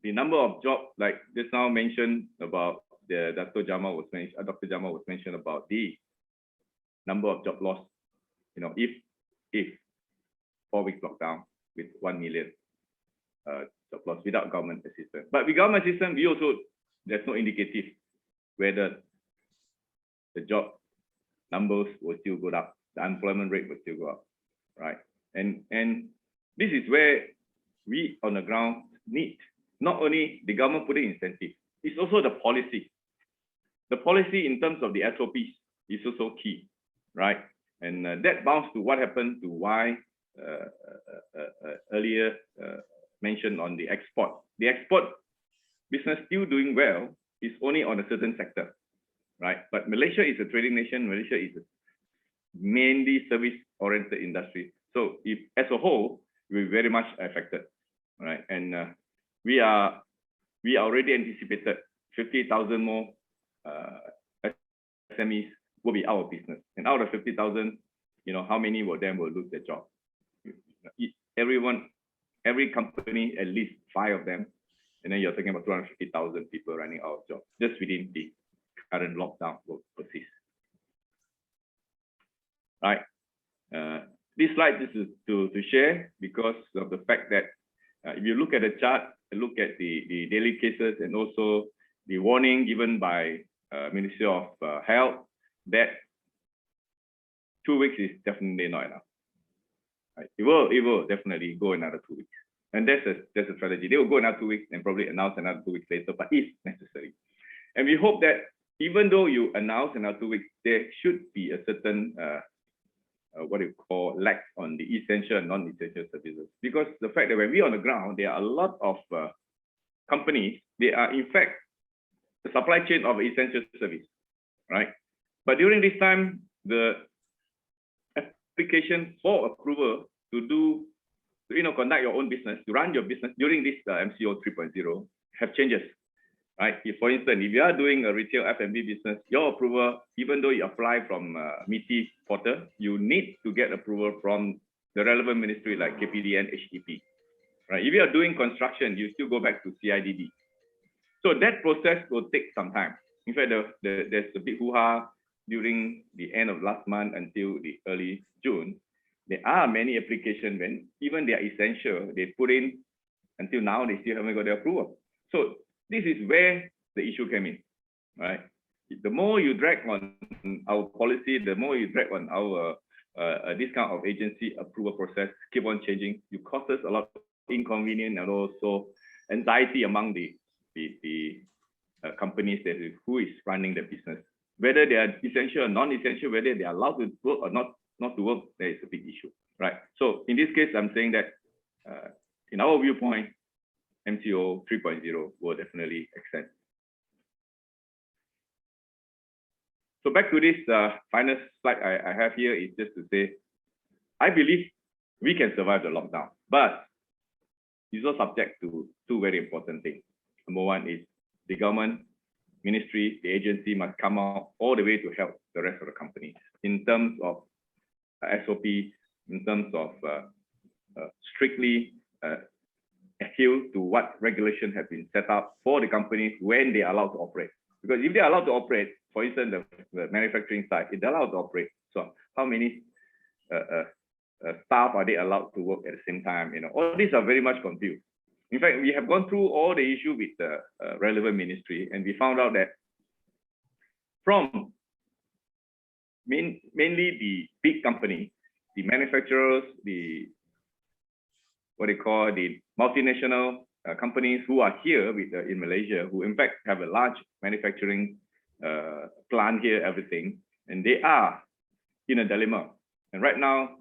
the number of jobs, like just now mentioned about Dr. Jamal was mentioned about the number of job loss. You know, if 4 weeks lockdown with 1 million job loss without government assistance. But with government assistance, we also, there's no indicative whether the job numbers will still go up, the unemployment rate will still go up, right? And this is where we on the ground need not only the government putting incentive, it's also the policy. The policy in terms of the SOPs is also key, right? And that bounds to what happened to why earlier mentioned on the export. The export business still doing well is only on a certain sector, right? But Malaysia is a trading nation. Malaysia is a mainly service-oriented industry. So if as a whole, we're very much affected, right? And we already anticipated 50,000 more SMEs will be out of business. And out of 50,000, you know, how many of them will lose their job? Every company, at least 5 of them, and then you're talking about 250,000 people running out of jobs just within the current lockdown will persist. Right. This slide is to share because of the fact that if you look at the chart, look at the daily cases and also the warning given by Ministry of Health that 2 weeks is definitely not enough. Right? It will definitely go another 2 weeks, and that's a strategy. They will go another 2 weeks and probably announce another 2 weeks later, but if necessary. And we hope that even though you announce another 2 weeks, there should be a certain what do you call lack on the essential and non-essential services, because the fact that when we're on the ground, there are a lot of companies, they are in fact the supply chain of essential service, right? But during this time, the application for approval to conduct your own business, to run your business during this MCO 3.0 have changes. Right? If, for instance, if you are doing a retail F&B business, your approval, even though you apply from MITI portal, you need to get approval from the relevant ministry like KPD and HDP. Right? If you are doing construction, you still go back to CIDD. So that process will take some time. In fact, there's a big hoo-ha during the end of last month until the early June. There are many applications when even they are essential, they put in until now, they still haven't got the approval. So this is where the issue came in, right? The more you drag on our policy, the more you drag on our this kind of agency approval process, keep on changing, you cause us a lot of inconvenience and also anxiety among the companies who is running the business. Whether they are essential or non-essential, whether they are allowed to work or not to work, there is a big issue, right? So in this case, I'm saying that in our viewpoint, MCO 3.0 will definitely extend. So back to this final slide I have here is just to say, I believe we can survive the lockdown, but it's all subject to 2 very important things. Number one is the government, ministry, the agency must come out all the way to help the rest of the companies in terms of SOP, in terms of strictly adhere to what regulation have been set up for the companies when they are allowed to operate. Because if they are allowed to operate, for instance, the manufacturing side, if they're allowed to operate, so how many staff are they allowed to work at the same time? You know, all these are very much confused. In fact, we have gone through all the issue with the relevant ministry, and we found out that from mainly the big company, the manufacturers, the what they call the multinational companies who are here with, in Malaysia, who in fact have a large manufacturing plant here, everything, and they are in a dilemma. And right now,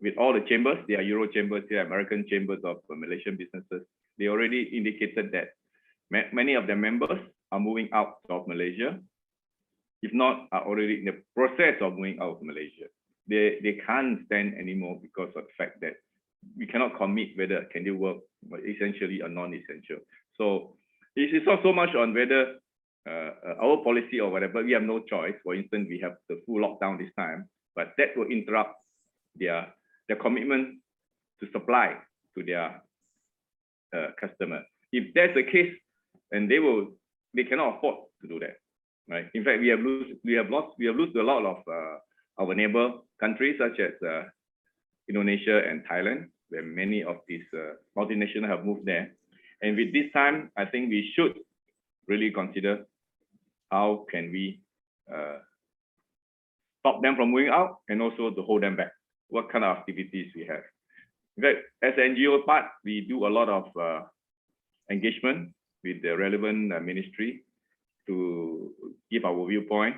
with all the chambers, there are Euro chambers, there are American chambers of Malaysian businesses, they already indicated that many of their members are moving out of Malaysia, if not are already in the process of moving out of Malaysia. They can't stand anymore because of the fact that we cannot commit whether can they work essentially or non-essential. So it's not so much on whether our policy or whatever, we have no choice. For instance, we have the full lockdown this time, but that will interrupt their commitment to supply to their customers. If that's the case, then they cannot afford to do that, right? In fact, we have lost a lot of our neighbor countries such as Indonesia and Thailand, where many of these multinationals have moved there. And with this time, I think we should really consider how can we stop them from moving out and also to hold them back. What kind of activities we have. In fact, as an NGO part, we do a lot of engagement with the relevant ministry to give our viewpoint.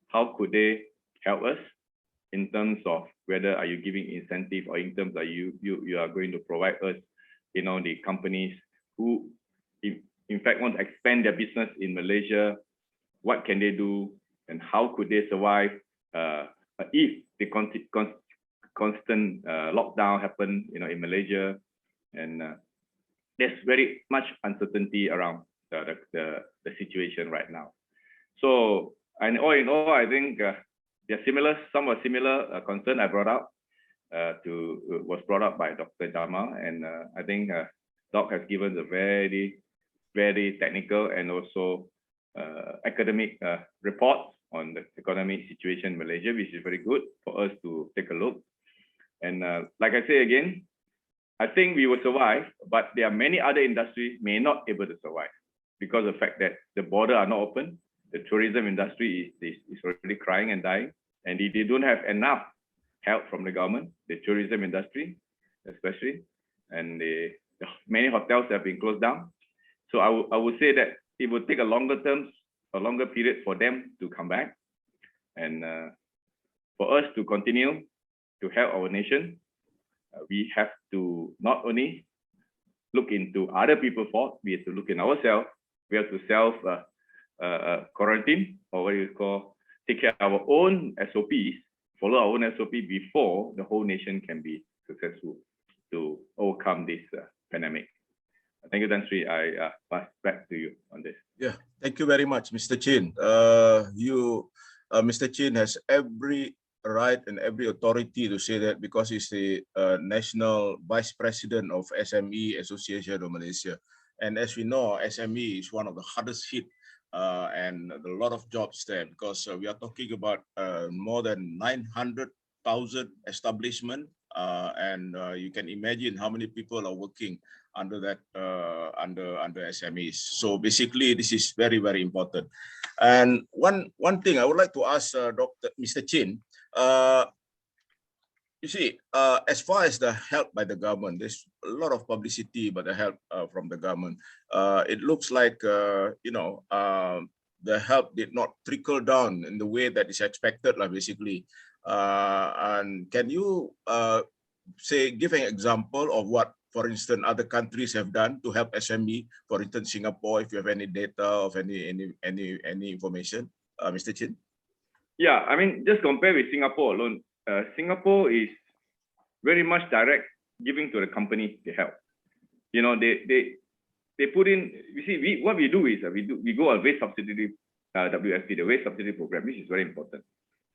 How could they help us in terms of whether are you giving incentive or in terms of you are going to provide us, you know, the companies who in fact want to expand their business in Malaysia, what can they do and how could they survive if the constant lockdown happen, you know, in Malaysia, and there's very much uncertainty around the situation right now. So, and all in all, I think they're similar. Some are similar concern I brought up was brought up by Dr. Jamal, and I think Doc has given a very, very technical and also academic report on the economic situation in Malaysia, which is very good for us to take a look. And like I say again, I think we will survive, but there are many other industries may not able to survive because of the fact that the border are not open. The tourism industry is already crying and dying, and they don't have enough help from the government, the tourism industry especially, and many hotels have been closed down. So I would say that it will take a longer period for them to come back, and for us to continue to help our nation, we have to not only look into other people's fault, we have to look in ourselves. We have to self quarantine, or what you call, take care of our own SOPs, follow our own SOP before the whole nation can be successful to overcome this pandemic. Thank you, Tan Sri. I pass back to you on this. Yeah, thank you very much, Mr. Chin. Mr. Chin has every right and every authority to say that because he's the National Vice President of SME Association of Malaysia. And as we know, SME is one of the hardest hit and a lot of jobs there, because we are talking about more than 900,000 establishment, and you can imagine how many people are working under that under SMEs. So basically, this is very, very important. And one thing I would like to ask Mr. Chin, you see, as far as the help by the government, there's a lot of publicity about the help from the government. It looks like, you know, the help did not trickle down in the way that is expected, basically. And can you give an example of what, for instance, other countries have done to help SME? For instance, Singapore, if you have any data of any information, Mr. Chin? Yeah, I mean, just compare with Singapore alone. Singapore is very much direct giving to the company the help. You know, they put in. You see, what we do is we go on waste subsidy, WSP, the waste subsidy program, which is very important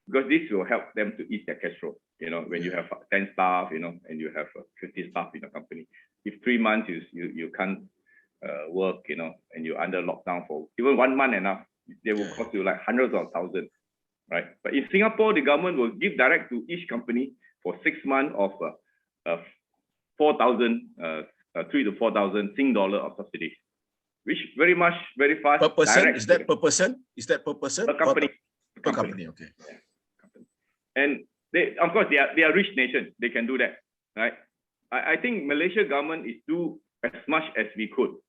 because this will help them to ease their cash flow. You know, when you have 10 staff, you know, and you have 50 staff in a company, if 3 months you can't work, you know, and you're under lockdown for even 1 month enough, they will cost you like hundreds of thousands. Right, but in Singapore, the government will give direct to each company for 6 months of 4,000, 3,000 to 4,000 Sing dollar of subsidies, which very fast. Per person? direct Is to that them. per person? Is that per person? Per company. Per company, okay. Yeah, company. And they, of course, they are rich nation. They can do that, right? I think Malaysia government is do as much as we could.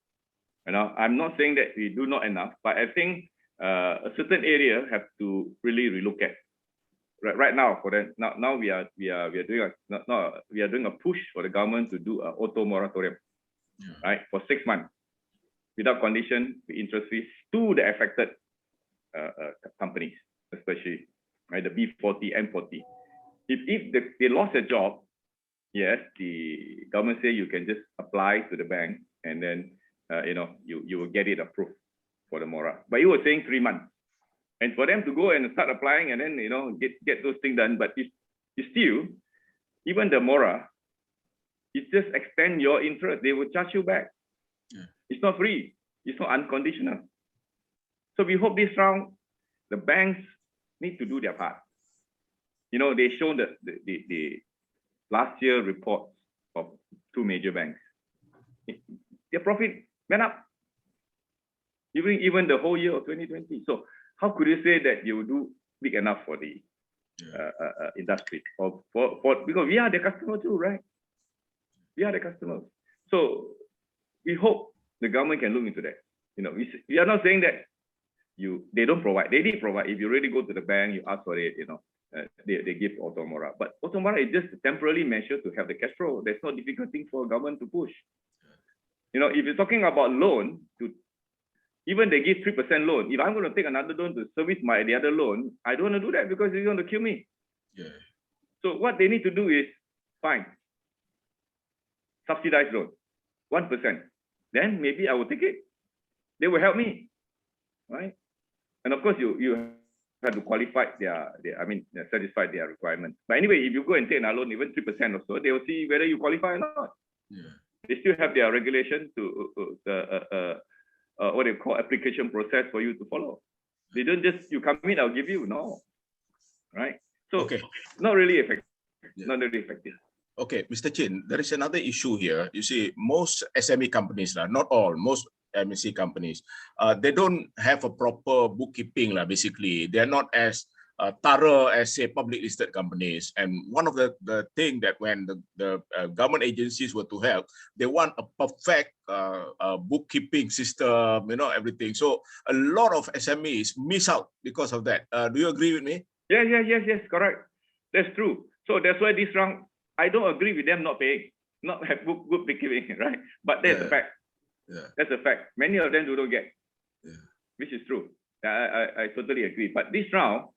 You know, I'm not saying that we do not enough, but I think a certain area have to really relook at. Right now, for that, now we are doing a push for the government to do an auto moratorium, right, for 6 months, without condition, the interest fees to the affected companies, especially right, the B40, M40. If they lost a job, yes, the government say you can just apply to the bank and then you will get it approved for the mora. But you were saying 3 months. And for them to go and start applying and then get those things done, but it's still, even the mora, it just extend your interest. They will charge you back. Yeah. It's not free. It's not unconditional. So we hope this round the banks need to do their part. You know, they shown the last year reports of 2 major banks. Their profit went up, even the whole year of 2020. So how could you say that you do big enough for the industry or for because we are the customer too, right? We are the customers. So we hope the government can look into that. You know, we are not saying that they don't provide. They did provide. If you really go to the bank, you ask for it, they give auto mora. But auto mora is just a temporary measure to have the cash flow. There's no difficult thing for government to push. You know, if you're talking about loan, even they give 3% loan. If I'm going to take another loan to service the other loan, I don't want to do that because it's going to kill me. Yeah. So what they need to do is fine, subsidized loan, 1%. Then maybe I will take it. They will help me, right? And of course, you have to qualify satisfy their requirements. But anyway, if you go and take another loan, even 3% or so, they will see whether you qualify or not. Yeah. They still have their regulation to what they call application process for you to follow. They don't just you come in, I'll give you, no, right? So okay. Not really effective. Yeah. Not really effective. Okay, Mr. Chin, there is another issue here. You see, most SME companies, not all, most MNC companies, they don't have a proper bookkeeping, basically. They're not as thorough as, say, public listed companies. And one of the thing that when the government agencies were to help, they want a perfect bookkeeping system, everything. So a lot of SMEs miss out because of that. Do you agree with me? Yes, correct. That's true. So that's why this round, I don't agree with them not paying, not have good bookkeeping, right? But that's a fact. Yeah. That's a fact. Many of them do not get, which is true. I totally agree. But this round,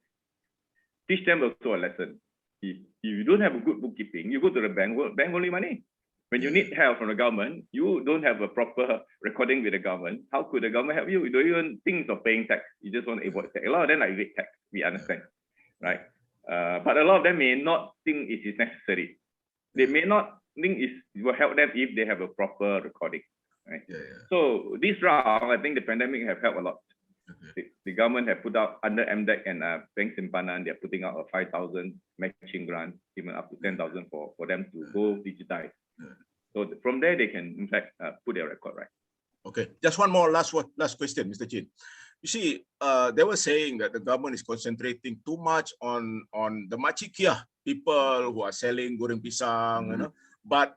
teach them also a lesson. If you don't have a good bookkeeping, you go to the bank only money. When you need help from the government, you don't have a proper recording with the government. How could the government help you? You don't even think of paying tax. You just want to avoid tax. A lot of them evade tax. We understand, right? But a lot of them may not think it is necessary. They may not think it will help them if they have a proper recording, right? So this round, I think the pandemic have helped a lot. The government have put out under MDEC and Bank Simpanan, they're putting out a 5,000 matching grant, even up to 10,000 for them to go digitize. So from there, they can in fact put their record right. Okay, just one more last question, Mr. Chin. You see, they were saying that the government is concentrating too much on the makcik kia, people who are selling goreng pisang, but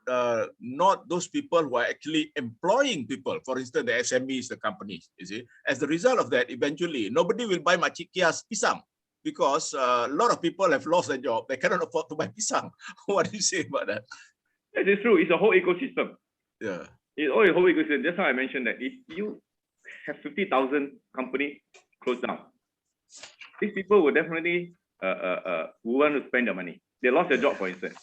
not those people who are actually employing people. For instance, the SMEs, the companies, you see. As the result of that, eventually, nobody will buy makcik kia's pisang because a lot of people have lost their job. They cannot afford to buy pisang. What do you say about that? That is true. It's a whole ecosystem. Yeah. It's all a whole ecosystem. That's how I mentioned that if you have 50,000 companies closed down, these people will definitely want to spend their money. They lost their job, for instance.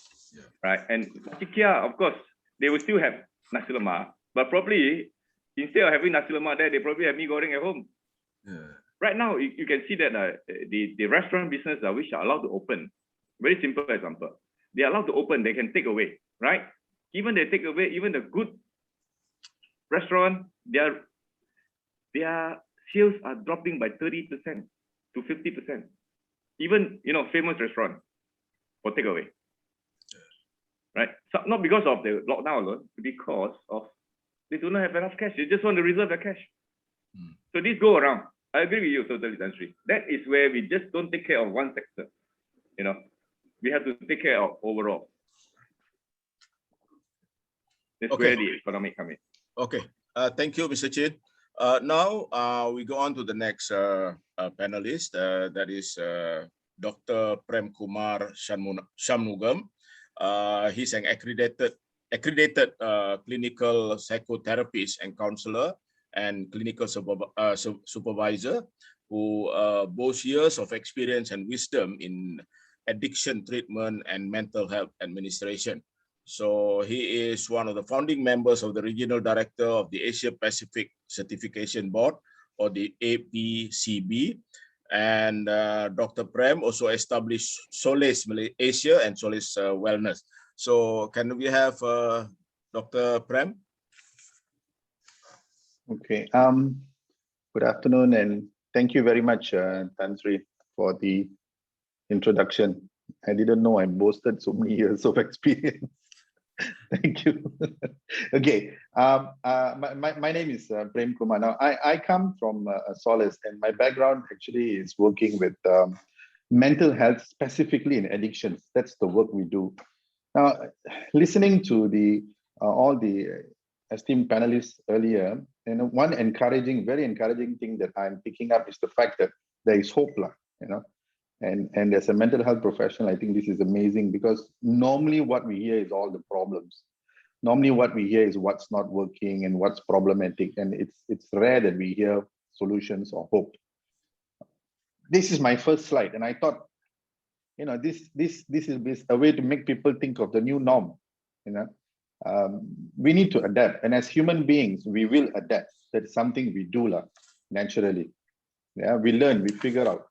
Right, and Kia, of course, they will still have nasi lemak, but probably instead of having nasi lemak there, they probably have mee goreng at home. Right now, you can see that the restaurant business which are allowed to open, very simple example, they are allowed to open, they can take away, right? Even they take away, even the good restaurant, their sales are dropping by 30% to 50%. Even famous restaurant for takeaway. Right, so not because of the lockdown alone, because of They do not have enough cash. They just want to reserve their cash. So these go around. I agree with you totally, Tansri. That is where we just don't take care of one sector. You know, we have to take care of overall. That's where the economic come in. Okay. Thank you, Mr. Chin. Now we go on to the next panelist. That is Dr. Prem Kumar Shanmugam. He's an accredited clinical psychotherapist and counselor and clinical supervisor who boasts years of experience and wisdom in addiction treatment and mental health administration. So he is one of the founding members of the regional director of the Asia Pacific Certification Board, or the APCB. And Dr. Prem also established Solace Malaysia and Solace Wellness. So can we have Dr. Prem? Okay. Good afternoon, and thank you very much, Tansri, for the introduction. I didn't know I boasted so many years of experience. Thank you. Okay. My name is Prem Kumar. Now, I come from Solace, and my background actually is working with mental health, specifically in addictions. That's the work we do. Now, listening to all the esteemed panelists earlier, and one very encouraging thing that I'm picking up is the fact that there is hope, you know. And as a mental health professional, I think this is amazing, because normally what we hear is all the problems. Normally what we hear is what's not working and what's problematic, and it's rare that we hear solutions or hope. This is my first slide, and I thought, you know, this is a way to make people think of the new norm. You know, we need to adapt, and as human beings, we will adapt. That's something we do naturally. Yeah, we learn, we figure out.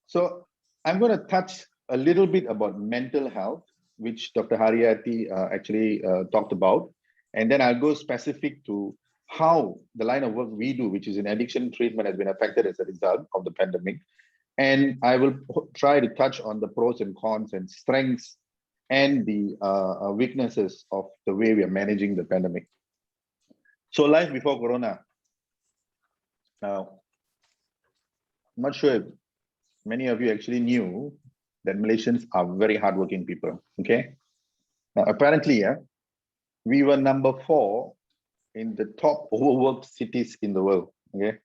So I'm going to touch a little bit about mental health, which Dr. Haryati actually talked about. And then I'll go specific to how the line of work we do, which is in addiction treatment, has been affected as a result of the pandemic. And I will try to touch on the pros and cons and strengths and the weaknesses of the way we are managing the pandemic. So life before Corona. Now, I'm not sure if many of you actually knew that Malaysians are very hardworking people, okay? Now, apparently, we were number 4 in the top overworked cities in the world, okay?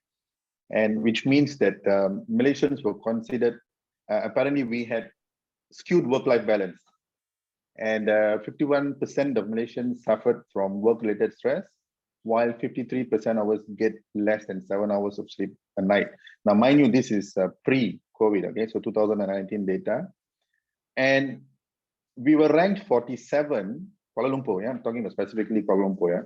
And which means that Malaysians were considered, apparently we had skewed work-life balance. And 51% of Malaysians suffered from work-related stress, while 53% of us get less than 7 hours of sleep a night. Now, mind you, this is pre-COVID, okay? So 2019 data. And we were ranked 47, Kuala Lumpur, yeah? I'm talking about specifically Kuala Lumpur, yeah?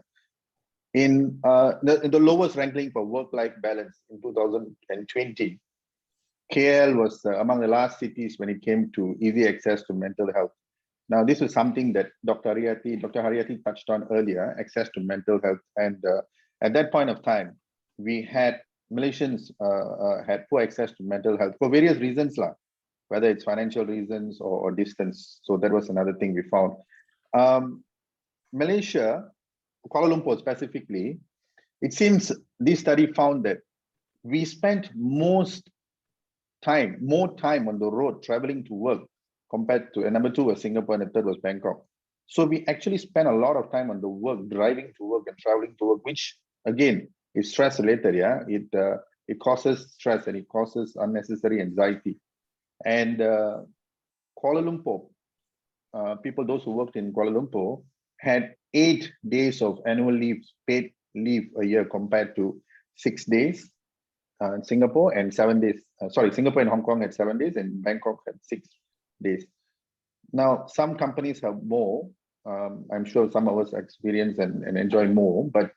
In the lowest ranking for work-life balance in 2020. KL was among the last cities when it came to easy access to mental health. Now, this is something that Dr. Haryati touched on earlier, access to mental health. And at that point of time, we had Malaysians had poor access to mental health for various reasons, whether it's financial reasons or distance. So that was another thing we found. Malaysia, Kuala Lumpur specifically, it seems this study found that we spent more time on the road traveling to work compared to, and number 2 was Singapore, and the 3rd was Bangkok. So we actually spent a lot of time on the work, driving to work and traveling to work, which again is stress related. Yeah, it causes stress and it causes unnecessary anxiety. And Kuala Lumpur, people, those who worked in Kuala Lumpur, had 8 days of annual leave, paid leave a year, compared to 6 days in Singapore, and 7 days. Singapore and Hong Kong had 7 days, and Bangkok had 6 days. Now, some companies have more. I'm sure some of us experience and enjoy more, but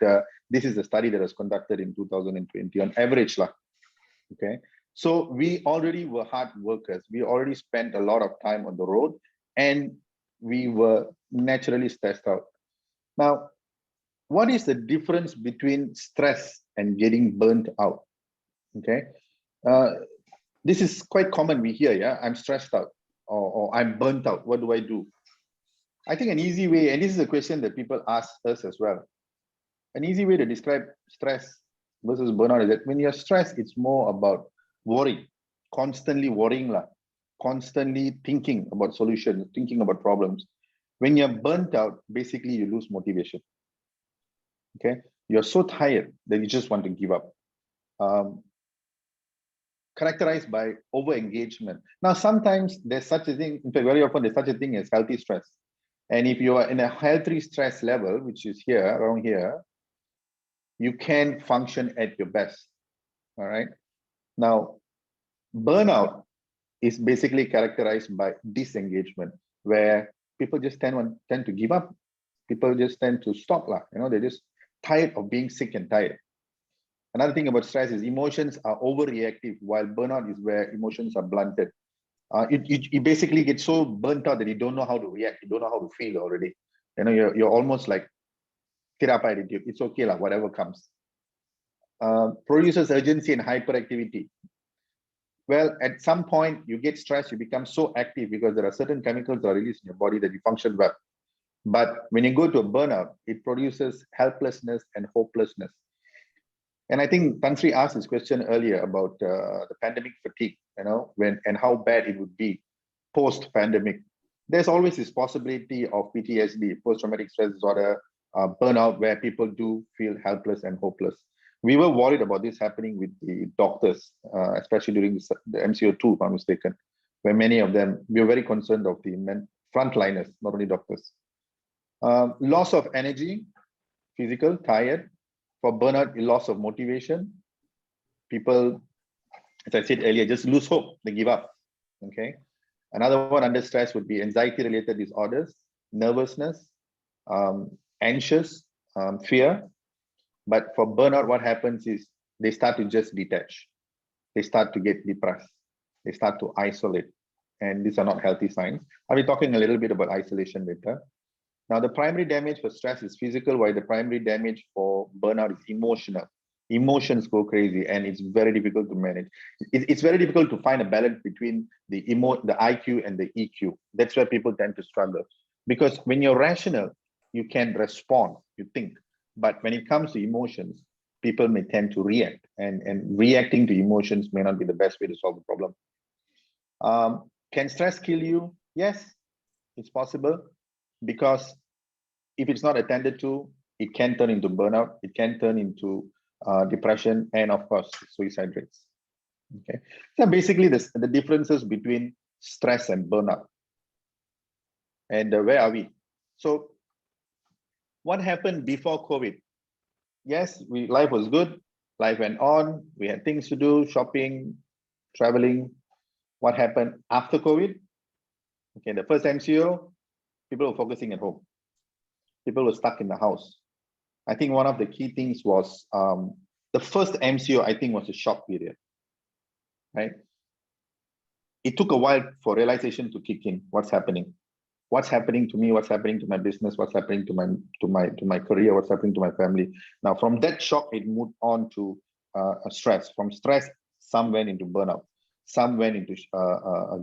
this is a study that was conducted in 2020 on average. Okay, so we already were hard workers. We already spent a lot of time on the road, and we were naturally stressed out. Now, what is the difference between stress and getting burnt out? Okay, this is quite common. We hear, yeah, I'm stressed out, or I'm burnt out. What do I do? I think an easy way, and this is a question that people ask us as well. An easy way to describe stress versus burnout is that when you're stressed, it's more about worry, constantly worrying, constantly thinking about solutions, thinking about problems. When you're burnt out, basically you lose motivation. Okay, you're so tired that you just want to give up. Characterized by over-engagement. Now, sometimes there's such a thing, in fact, very often there's such a thing as healthy stress. And if you are in a healthy stress level, which is here, around here, you can function at your best, all right? Now, burnout is basically characterized by disengagement, where people just tend to give up. People just tend to stop, they're just tired of being sick and tired. Another thing about stress is emotions are overreactive, while burnout is where emotions are blunted. You basically get so burnt out that you don't know how to react, you don't know how to feel already. You're almost like, it's okay, whatever comes. Produces urgency and hyperactivity. Well, at some point you get stressed, you become so active because there are certain chemicals that are released in your body that you function well. But when you go to a burnout, it produces helplessness and hopelessness. And I think Tan Sri asked this question earlier about the pandemic fatigue, when and how bad it would be post-pandemic. There's always this possibility of PTSD, post-traumatic stress disorder, burnout, where people do feel helpless and hopeless. We were worried about this happening with the doctors, especially during the MCO2, if I'm mistaken, where many of them, we were very concerned of the frontliners, not only doctors. Loss of energy, physical, tired. For burnout, loss of motivation. People, as I said earlier, just lose hope, they give up, okay? Another one under stress would be anxiety-related disorders, nervousness, anxious, fear. But for burnout, what happens is they start to just detach. They start to get depressed. They start to isolate. And these are not healthy signs. I'll be talking a little bit about isolation later. Now, the primary damage for stress is physical, while the primary damage for burnout is emotional. Emotions go crazy, and it's very difficult to manage. It's very difficult to find a balance between the IQ and the EQ. That's where people tend to struggle. Because when you're rational, you can respond, you think. But when it comes to emotions, people may tend to react, and reacting to emotions may not be the best way to solve the problem. Can stress kill you? Yes, it's possible, because if it's not attended to, it can turn into burnout, it can turn into depression, and of course, suicide rates. Okay, so basically the differences between stress and burnout. And where are we? So what happened before COVID? Yes, life was good, life went on, we had things to do, shopping, traveling. What happened after COVID? Okay, the first MCO, people were focusing at home. People were stuck in the house. I think one of the key things was the first MCO, I think, was a shock period, right? It took a while for realization to kick in. What's happening? What's happening to me? What's happening to my business? What's happening to my career? What's happening to my family? Now, from that shock, it moved on to stress. From stress, some went into burnout. Some went into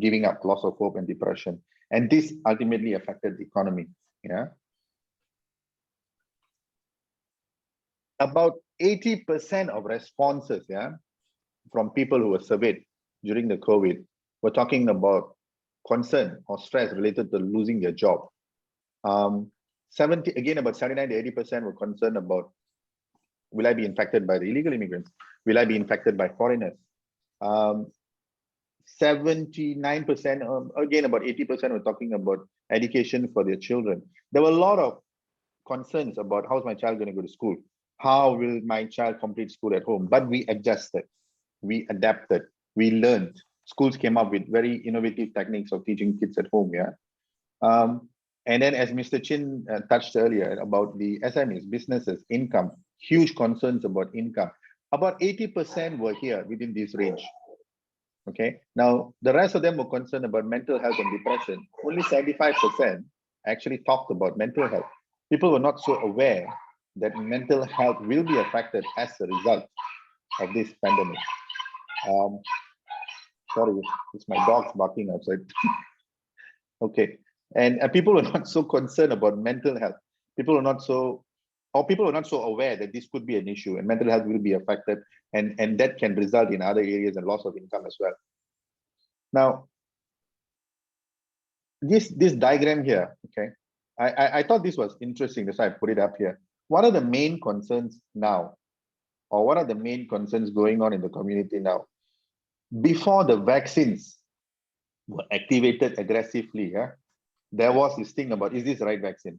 giving up, loss of hope, and depression. And this ultimately affected the economy. Yeah. About 80% of responses, from people who were surveyed during the COVID were talking about concern or stress related to losing their job. About 79 to 80% were concerned about, will I be infected by the illegal immigrants? Will I be infected by foreigners? 79%, again, about 80% were talking about education for their children. There were a lot of concerns about how's my child going to go to school? How will my child complete school at home? But we adjusted, we adapted, we learned. Schools came up with very innovative techniques of teaching kids at home, and then as Mr. Chin touched earlier about the SMEs, businesses, income, huge concerns about income. About 80% were here within this range. Okay, now the rest of them were concerned about mental health and depression. Only 75% actually talked about mental health. People were not so aware that mental health will be affected as a result of this pandemic. Sorry, it's my dog's barking outside. Okay, and people were not so concerned about mental health. People were not so or people were not so aware that this could be an issue and mental health will be affected, and that can result in other areas and loss of income as well. Now, this diagram here, okay, I thought this was interesting, that's why I put it up here. What are the main concerns now, or what are the main concerns going on in the community now? Before the vaccines were activated aggressively, there was this thing about, is this the right vaccine?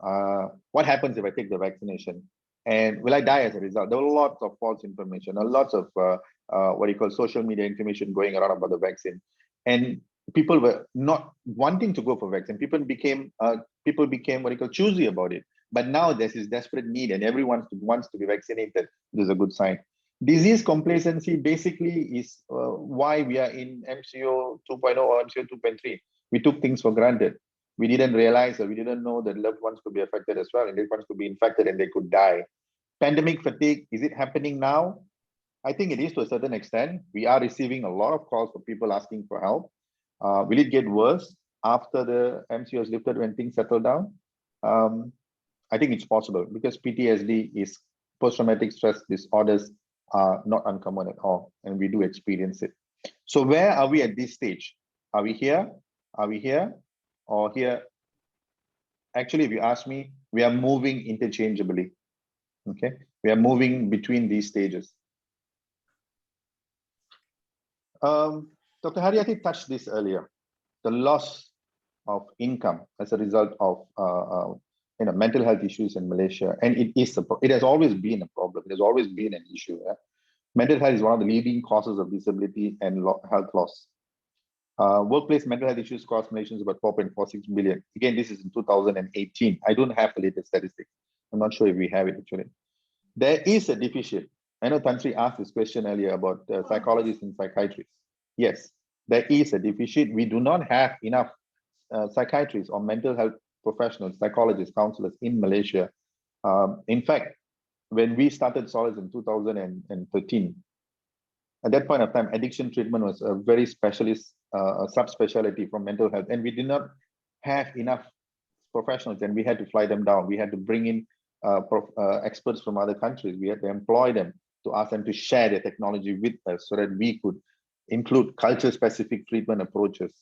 What happens if I take the vaccination? And will I die as a result? There were lots of false information, lots of what you call social media information going around about the vaccine. And people were not wanting to go for vaccine. People became what you call choosy about it. But now there's this desperate need and everyone wants to be vaccinated. This is a good sign. Disease complacency basically is why we are in MCO 2.0 or MCO 2.3. We took things for granted. We didn't realize, or we didn't know that loved ones could be affected as well, and loved ones could be infected and they could die. Pandemic fatigue, is it happening now? I think it is to a certain extent. We are receiving a lot of calls for people asking for help. Will it get worse after the MCO is lifted when things settle down? I think it's possible because PTSD is post-traumatic stress disorders are not uncommon at all, and we do experience it. So where are we at this stage? Are we here? Are we here? Or here? Actually, if you ask me, we are moving interchangeably. Okay, we are moving between these stages. Dr. Haryati touched this earlier, the loss of income as a result of mental health issues in Malaysia, and it has always been a problem. It has always been an issue. Mental health is one of the leading causes of disability and health loss. Workplace mental health issues cost Malaysians about 4.46 billion. Again, this is in 2018. I don't have the latest statistics. I'm not sure if we have it actually. There is a deficit. I know Tan Sri asked this question earlier about psychologists and psychiatrists. Yes, there is a deficit. We do not have enough psychiatrists or mental health professionals, psychologists, counselors in Malaysia. In fact, when we started Solace in 2013, at that point of time, addiction treatment was a very specialist subspecialty from mental health, and we did not have enough professionals, and we had to fly them down. We had to bring in experts from other countries. We had to employ them to ask them to share their technology with us so that we could include culture-specific treatment approaches.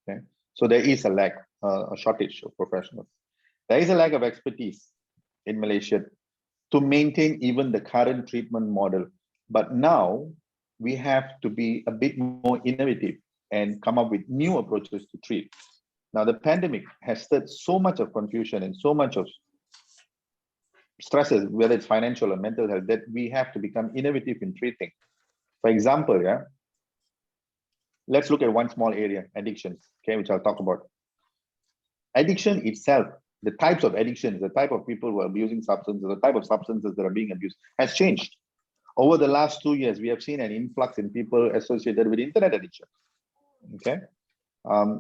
Okay, so there is a lack, a shortage of professionals. There is a lack of expertise in Malaysia to maintain even the current treatment model. But now we have to be a bit more innovative and come up with new approaches to treat. Now, the pandemic has stirred so much of confusion and so much of stresses, whether it's financial or mental health, that we have to become innovative in treating. For example, let's look at one small area, addictions, okay, which I'll talk about. Addiction itself, the types of addictions, the type of people who are abusing substances, the type of substances that are being abused has changed. Over the last 2 years, we have seen an influx in people associated with internet addiction. Okay,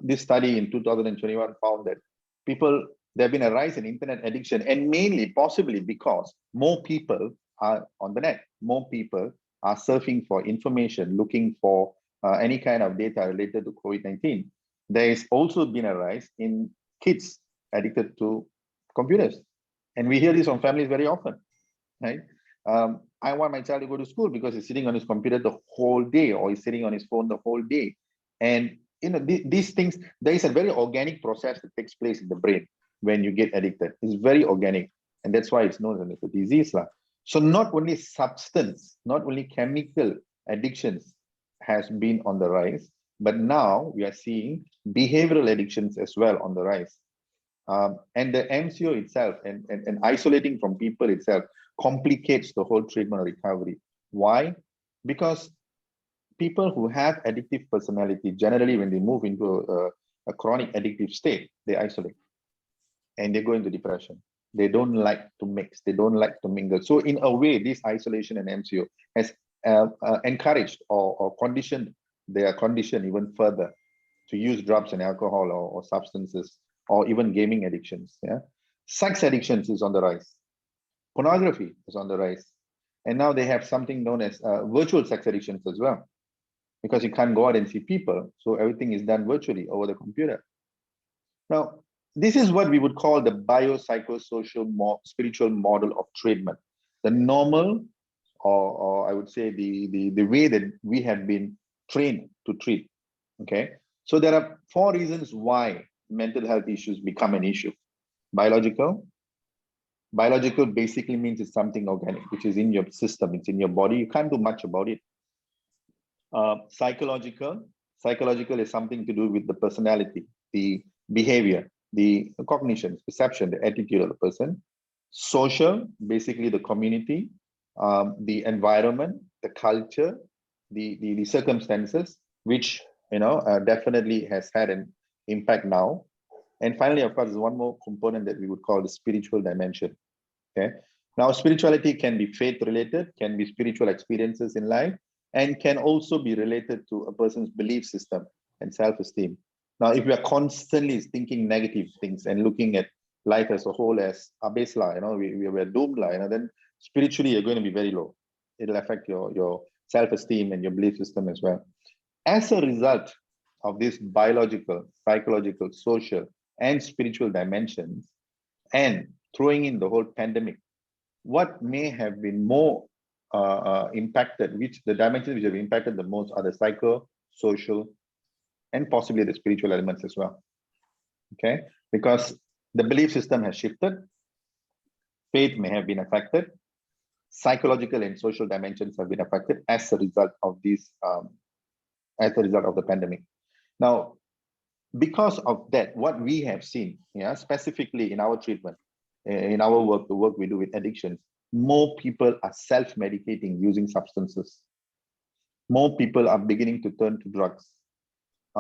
this study in 2021 found that there have been a rise in internet addiction, and mainly possibly because more people are on the net, more people are surfing for information, looking for any kind of data related to COVID-19. There has also been a rise in kids addicted to computers, and we hear this from families very often, right? I want my child to go to school because he's sitting on his computer the whole day, or he's sitting on his phone the whole day. And these things, there is a very organic process that takes place in the brain when you get addicted. It's very organic, and that's why it's known as a disease. So not only substance, not only chemical addictions has been on the rise, but now we are seeing behavioral addictions as well on the rise. And the MCO itself and isolating from people itself complicates the whole treatment recovery. Why? Because people who have addictive personality, generally when they move into a chronic addictive state, they isolate and they go into depression. They don't like to mix, they don't like to mingle. So in a way, this isolation and MCO has encouraged or conditioned, they are conditioned even further to use drugs and alcohol or substances, or even gaming addictions. Sex addictions is on the rise. Pornography is on the rise. And now they have something known as virtual sex addictions as well, because you can't go out and see people. So everything is done virtually over the computer. Now, This is what we would call the biopsychosocial spiritual model of treatment. The normal, or I would say the way that we have been trained to treat. Okay, so there are 4 reasons why mental health issues become an issue. Biological. Biological basically means it's something organic, which is in your system, it's in your body. You can't do much about it. Psychological. Psychological is something to do with the personality, the behavior, the cognition, perception, the attitude of the person. Social, basically the community, the environment, the culture, the circumstances, which definitely has had an impact now. And finally, of course, there's one more component that we would call the spiritual dimension. Okay. Now, spirituality can be faith-related, can be spiritual experiences in life, and can also be related to a person's belief system and self-esteem. Now, if we are constantly thinking negative things and looking at life as a whole as abesla, we're doomed, then spiritually you're going to be very low. It'll affect your self-esteem and your belief system as well. As a result of these biological, psychological, social, and spiritual dimensions, and throwing in the whole pandemic, what may have been more impacted, which the dimensions which have impacted the most are the psycho, social, and possibly the spiritual elements as well. Okay, because the belief system has shifted, faith may have been affected, psychological and social dimensions have been affected as a result of these, as a result of the pandemic. Now, because of that, what we have seen, specifically in our treatment, in our work, the work we do with addictions, more people are self-medicating using substances. More people are beginning to turn to drugs.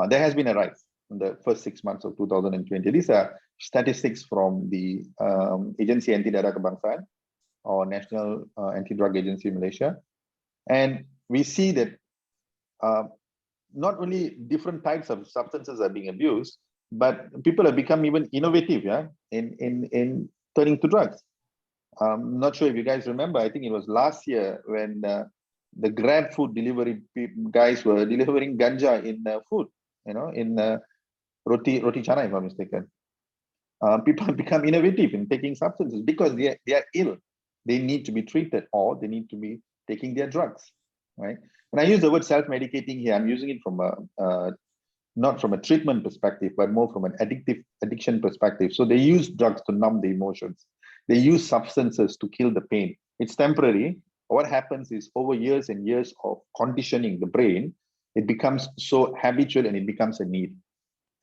There has been a rise in the first 6 months of 2020. These are statistics from the Agensi Anti Dara Kebangsaan, or National Anti-Drug Agency in Malaysia. And we see that not only different types of substances are being abused, but people have become even innovative in turning to drugs. Not sure if you guys remember, I think it was last year when the Grab food delivery guys were delivering ganja in food, in roti chana, if I'm mistaken. People have become innovative in taking substances because they are ill. They need to be treated, or they need to be taking their drugs, right? When I use the word self-medicating here, I'm using it from not from a treatment perspective, but more from an addiction perspective. So they use drugs to numb the emotions. They use substances to kill the pain. It's temporary. What happens is over years and years of conditioning the brain, it becomes so habitual and it becomes a need.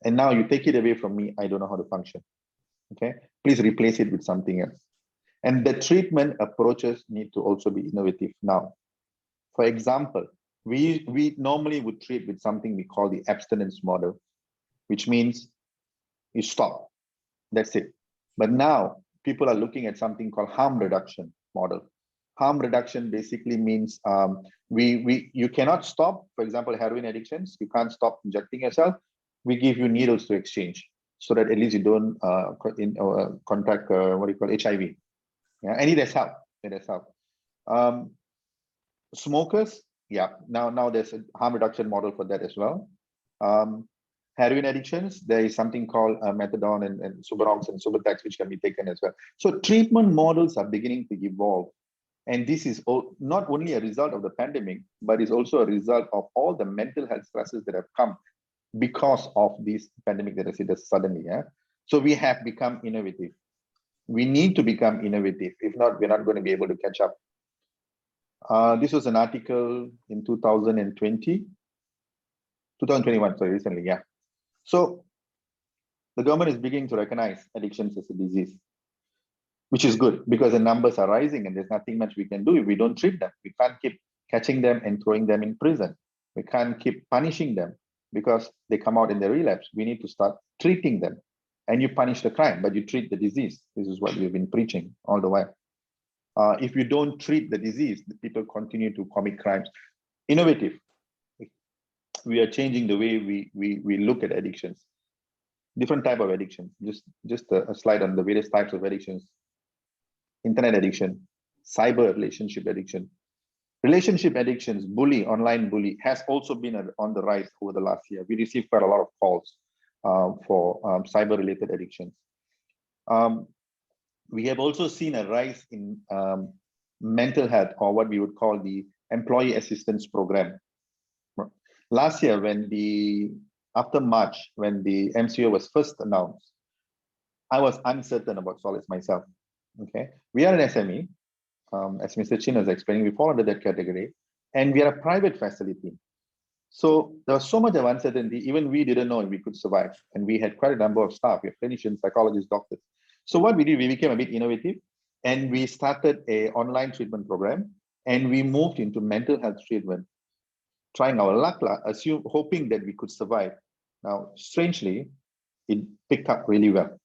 And now you take it away from me, I don't know how to function. Okay, please replace it with something else. And the treatment approaches need to also be innovative now. For example, we normally would treat with something we call the abstinence model, which means you stop, that's it. But now people are looking at something called harm reduction model. Harm reduction basically means you cannot stop, for example, heroin addictions, you can't stop injecting yourself. We give you needles to exchange so that at least you don't contract what do you call HIV. Yeah, and it has helped. It has helped. Smokers, yeah. Now there's a harm reduction model for that as well. Heroin addictions, there is something called methadone and Suboxone and Subotex, which can be taken as well. So treatment models are beginning to evolve, and this is not only a result of the pandemic, but is also a result of all the mental health stresses that have come because of this pandemic that has hit us suddenly. Yeah. So we have become innovative. We need to become innovative. If not, we're not going to be able to catch up. This was an article in 2021, sorry, recently, yeah. So the government is beginning to recognize addictions as a disease, which is good because the numbers are rising and there's nothing much we can do if we don't treat them. We can't keep catching them and throwing them in prison. We can't keep punishing them because they come out in the relapse. We need to start treating them. And you punish the crime, but you treat the disease. This is what we've been preaching all the while. If you don't treat the disease, the people continue to commit crimes. Innovative. We are changing the way we look at addictions. Different type of addictions. Just a slide on the various types of addictions. Internet addiction, cyber relationship addiction. Relationship addictions, online bully has also been on the rise over the last year. We received quite a lot of calls for cyber-related addictions. We have also seen a rise in mental health, or what we would call the employee assistance program. Last year, after March, when the MCO was first announced, I was uncertain about Solace myself. Okay, we are an SME, as Mr. Chin was explaining, we fall under that category, and we are a private facility. So there was so much of uncertainty, even we didn't know if we could survive. And we had quite a number of staff, we have clinicians, psychologists, doctors. So what we did, we became a bit innovative, and we started an online treatment program, and we moved into mental health treatment, trying our luck, hoping that we could survive. Now, strangely, it picked up really well.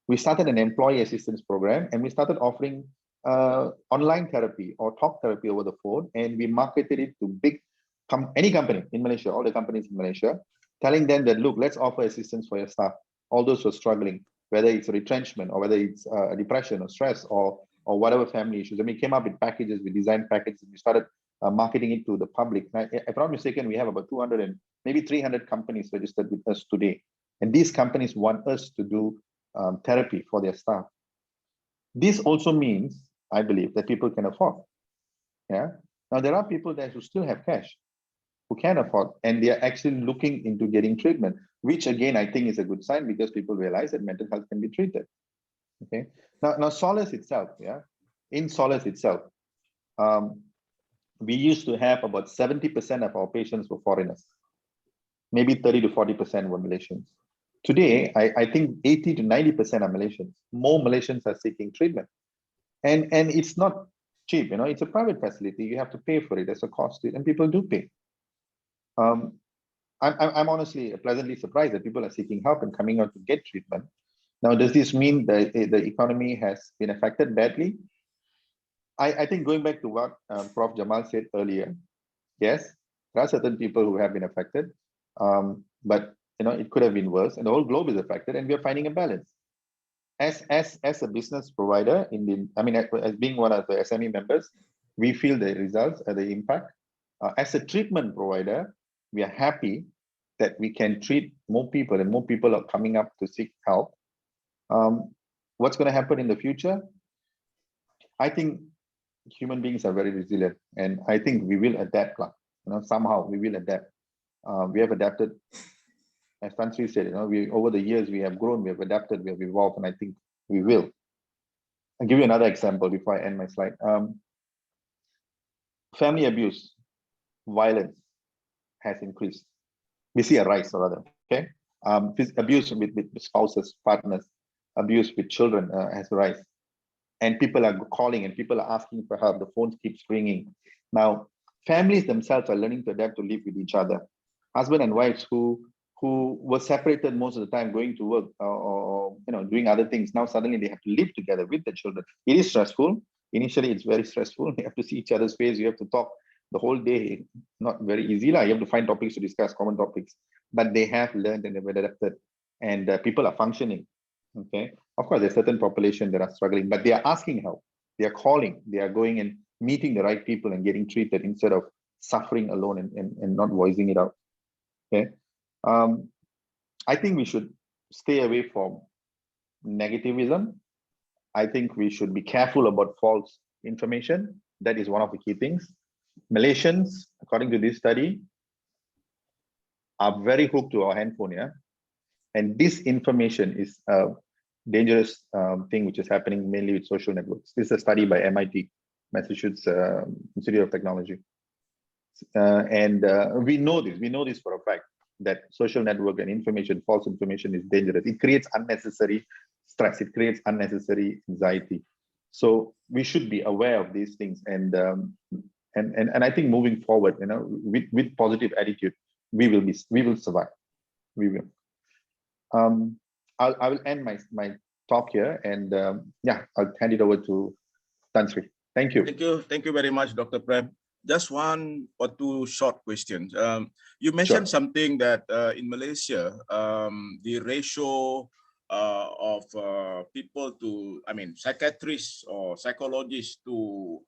We started an employee assistance program, and we started offering online therapy or talk therapy over the phone, and we marketed it to any company in Malaysia, all the companies in Malaysia, telling them that, look, let's offer assistance for your staff, all those who are struggling, whether it's a retrenchment or whether it's depression or stress or whatever family issues. And we came up with packages, we designed packages, and we started marketing it to the public. Now, if I'm not mistaken, we have about 200 and maybe 300 companies registered with us today. And these companies want us to do therapy for their staff. This also means, I believe, that people can afford. Yeah. Now, there are people there who still have cash, who can afford, and they are actually looking into getting treatment, which again, I think is a good sign, because people realize that mental health can be treated. Okay. Now Solace itself, yeah, in Solace itself, we used to have about 70% of our patients were foreigners, maybe 30 to 40% were Malaysians. Today, I think 80 to 90% are Malaysians. More Malaysians are seeking treatment, and it's not cheap. You know, it's a private facility. You have to pay for it. There's a cost to it, and people do pay. I'm honestly pleasantly surprised that people are seeking help and coming out to get treatment. Now, does this mean that the economy has been affected badly? I think going back to what Prof. Jamal said earlier, yes, there are certain people who have been affected, but you know, it could have been worse, and the whole globe is affected, and we are finding a balance. As a business provider, as being one of the SME members, we feel the results, the impact. As a treatment provider, we are happy that we can treat more people, and more people are coming up to seek help. What's going to happen in the future? I think human beings are very resilient, and I think we will adapt. You know, somehow we will adapt. We have adapted, as Tan Sri said. You know, over the years we have grown, we have adapted, we have evolved, and I think we will. I'll give you another example before I end my slide. Family abuse, violence has increased. We see a rise, rather. Okay, abuse with spouses, partners, abuse with children has rise, and people are calling and people are asking for help. The phone keeps ringing. Now, families themselves are learning to adapt to live with each other. Husband and wives who were separated most of the time, going to work or you know, doing other things. Now suddenly they have to live together with the children. It is stressful. Initially, it's very stressful. You have to see each other's face. You have to talk the whole day. Not very easy. You have to find topics to discuss, common topics. But they have learned and they've adapted, and people are functioning. Okay. Of course, there's a certain population that are struggling, but they are asking help. They are calling. They are going and meeting the right people and getting treated instead of suffering alone and not voicing it out. Okay. I think we should stay away from negativism. I think we should be careful about false information. That is one of the key things. Malaysians, according to this study, are very hooked to our handphone, yeah? And this information is a dangerous thing which is happening mainly with social networks. This is a study by MIT, Massachusetts Institute of Technology. We know this for a fact, that social network and information, false information, is dangerous. It creates unnecessary stress. It creates unnecessary anxiety. So we should be aware of these things. And I think moving forward, you know, with positive attitude, we will survive. We will. I will end my talk here, and yeah, I'll hand it over to Tan Sri. Thank you. Thank you very much, Dr. Prem. Just one or two short questions. You mentioned something that in Malaysia, the ratio of people to, psychiatrists or psychologists to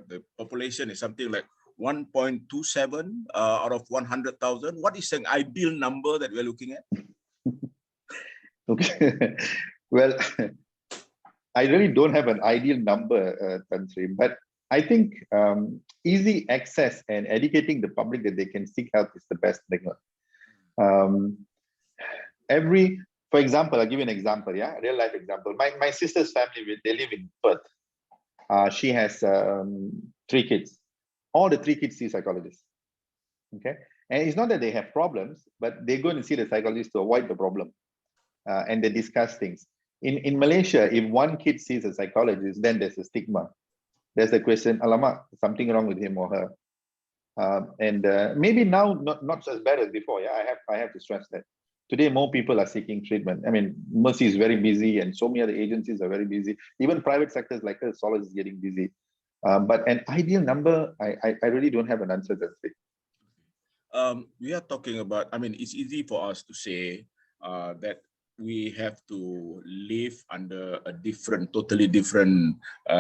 the population is something like 1.27 out of 100,000. What is an ideal number that we're looking at? Okay. Well, I really don't have an ideal number, Tan Sri, but I think easy access and educating the public that they can seek help is the best thing. For example, I'll give you an example, yeah, real life example. My sister's family, they live in Perth. She has 3 kids. All the 3 kids see psychologists. Okay, and it's not that they have problems, but they go and see the psychologist to avoid the problem, and they discuss things. In Malaysia, if one kid sees a psychologist, then there's a stigma. There's the question, alamak, something wrong with him or her. And maybe now not as bad as before. Yeah, I have to stress that. Today, more people are seeking treatment. I mean, Mercy is very busy, and so many other agencies are very busy. Even private sectors like us, Solace is getting busy. But an ideal number, I really don't have an answer to that. We are talking about, I mean, it's easy for us to say that we have to live under a totally different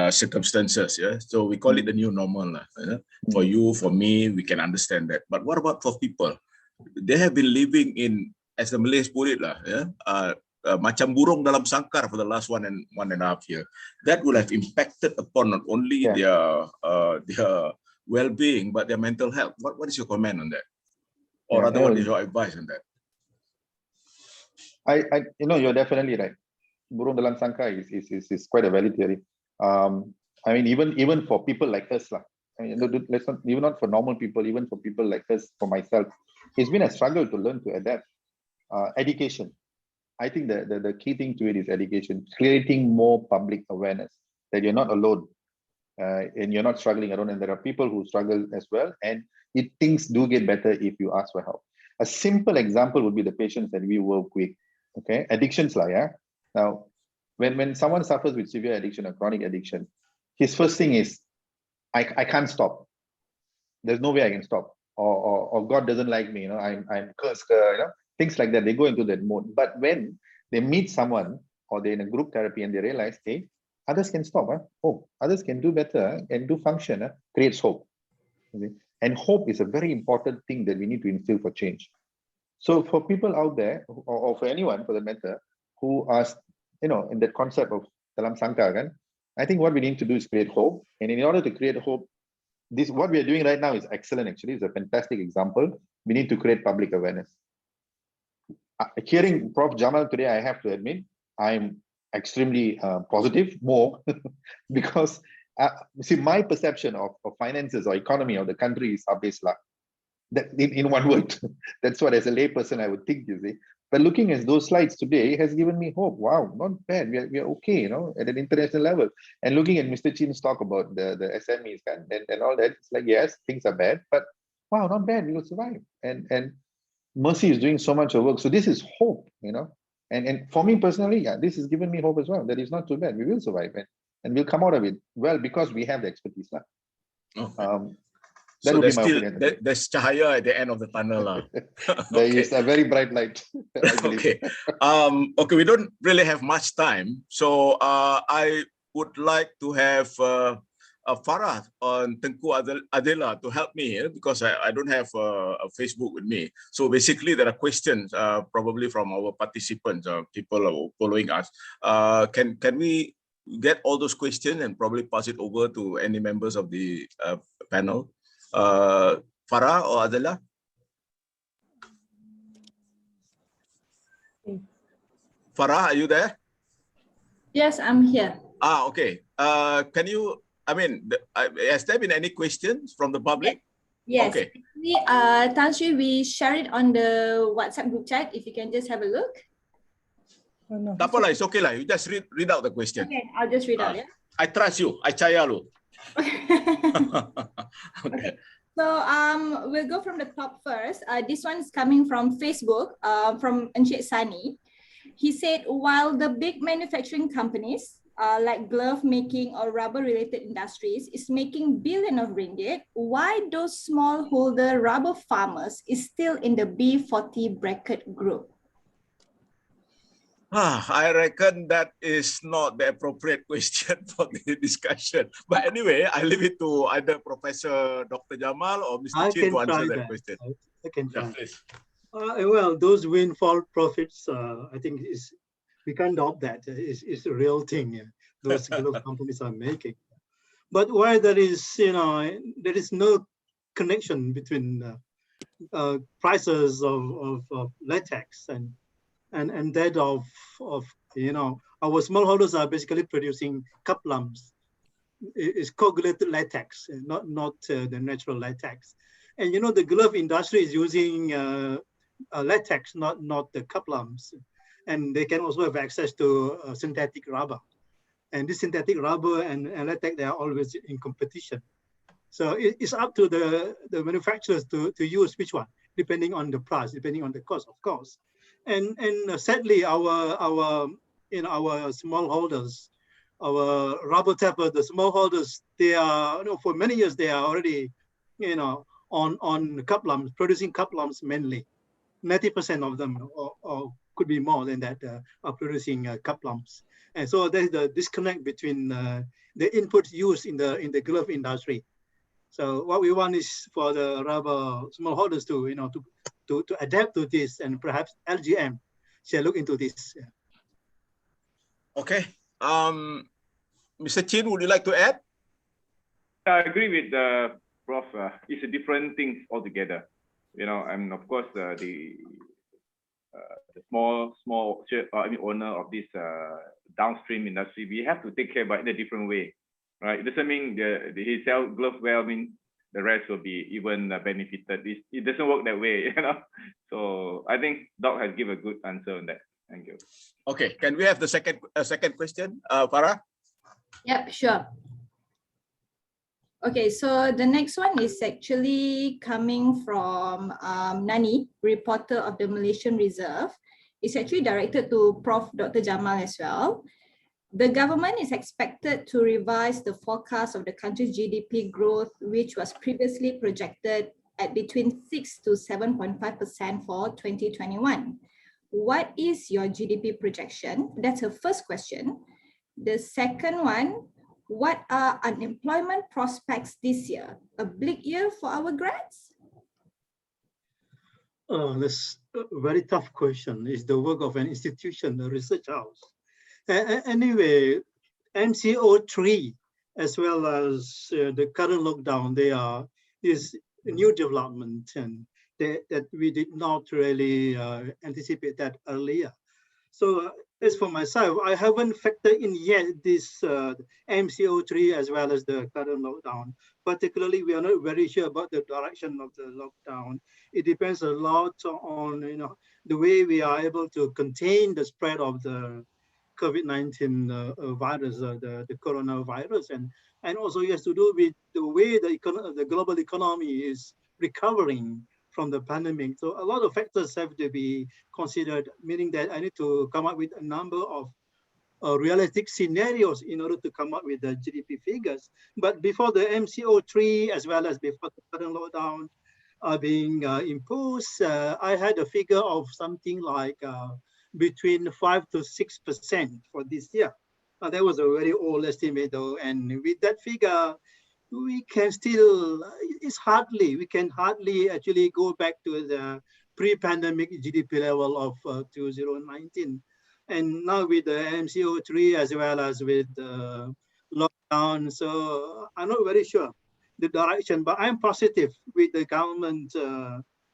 circumstances. Yeah, so we call it the new normal. For you, for me, we can understand that. But what about for people? They have been living in, as the Malays put it, macam burung dalam sangkar for the last one and a half year. That will have impacted upon not only their well-being but their mental health. What is your comment on that? Or rather, what is your advice on that? You're definitely right. Burung dalam sangkar is quite a valid theory. I mean, even for people like us, I mean, even not for normal people, even for people like us, for myself, it's been a struggle to learn to adapt. Education. I think the key thing to it is education, creating more public awareness that you're not alone and you're not struggling alone, and there are people who struggle as well, and things do get better if you ask for help. A simple example would be the patients that we work with. Okay, addictions Now, when someone suffers with severe addiction or chronic addiction, his first thing is, I can't stop. There's no way I can stop, or God doesn't like me. I'm cursed. Things like that. They go into that mode. But when they meet someone or they're in a group therapy and they realize, hey, others can stop. Oh, others can do better and do function. Creates hope. Okay? And hope is a very important thing that we need to instill for change. So for people out there, or for anyone for that matter, who are, in that concept of dalam sangkar, I think what we need to do is create hope. And in order to create hope, what we are doing right now is excellent. Actually, it's a fantastic example. We need to create public awareness. Hearing Prof. Jamal today, I have to admit, I'm extremely positive, more, because see, my perception of finances or economy of the country is habis lah. That in one word, that's what as a layperson I would think, you see. But looking at those slides today has given me hope. Wow, not bad. We are okay, at an international level. And looking at Mr. Chin's talk about the SMEs and all that, it's like, yes, things are bad, but wow, not bad. We will survive. And Mercy is doing so much of work. So this is hope, And for me personally, this has given me hope as well. That it's not too bad. We will survive and we'll come out of it well because we have the expertise. Okay. So there's cahaya at the end of the tunnel. There is a very bright light. Okay. Okay, we don't really have much time. So I would like to have Farah on Tengku Adela to help me here because I don't have a Facebook with me. So basically there are questions probably from our participants, people following us. Can we get all those questions and probably pass it over to any members of the panel? Farah or Adela? Farah, are you there? Yes, I'm here. Okay. Can you, has there been any questions from the public? Yes. Okay. Tan Sri, we share it on the WhatsApp group chat. If you can just have a look. Oh, no. Tak apalah, it's okay lah. You just read out the question. Okay, I'll just read out, yeah? I trust you. I percaya lu. Okay. So we'll go from the top first. This one is coming from Facebook, from Encik Sani. He said, while the big manufacturing companies like glove making or rubber related industries is making billions of ringgit, why those smallholder rubber farmers is still in the B40 bracket group? I reckon that is not the appropriate question for the discussion. But anyway, I leave it to either Professor Dr. Jamal or Mr. Chin to answer that question. I can try. Yeah, please. Well, those windfall profits, I think, is We can't doubt that. It's a real thing. Those glove companies are making. But why there is, there is no connection between prices of latex and that of our smallholders are basically producing cup lumps. It's coagulated latex, not the natural latex. And the glove industry is using latex, not the cup lumps. And they can also have access to synthetic rubber. And this synthetic rubber and latex, they are always in competition. So it's up to the manufacturers to use which one, depending on the price, depending on the cost, of course. And sadly, our smallholders, our rubber tapper, the smallholders, they are, for many years they are already, on cup lumps, producing cup lumps mainly. 90% of them, or could be more than that, are producing cup lumps. And so there's the disconnect between the inputs used in the glove industry. So what we want is for the rubber smallholders to adapt to this, and perhaps LGM shall look into this. Okay. Mr. Chin, would you like to add? I agree with Prof. It's a different thing altogether. And of course the small owner of this downstream industry, we have to take care about it in a different way, right? It doesn't mean he sell gloves well, the rest will be even benefited. It doesn't work that way, So I think Doc has given a good answer on that. Thank you. Okay, can we have the second question, Farah? Yep, sure. Okay, so the next one is actually coming from Nani, reporter of the Malaysian Reserve. It's actually directed to Prof. Dr. Jamal as well. The government is expected to revise the forecast of the country's GDP growth, which was previously projected at between 6 to 7.5% for 2021. What is your GDP projection? That's her first question. The second one, what are unemployment prospects this year? A bleak year for our grads? That's a very tough question. It's the work of an institution, a research house. Anyway, MCO3, as well as the current lockdown, is a new development, and that we did not really anticipate that earlier. So as for myself, I haven't factored in yet this MCO3 as well as the current lockdown. Particularly, we are not very sure about the direction of the lockdown. It depends a lot on the way we are able to contain the spread of the COVID-19 virus, the coronavirus, and also it has to do with the way the global economy is recovering from the pandemic. So a lot of factors have to be considered, meaning that I need to come up with a number of realistic scenarios in order to come up with the GDP figures. But before the MCO3, as well as before the current lockdown are being imposed, I had a figure of something like between 5 to 6% for this year. That was a very old estimate though, and with that figure, we can hardly actually go back to the pre-pandemic GDP level of 2019. And now with the MCO3 as well as with the lockdown, so I'm not very sure the direction, but I'm positive with the government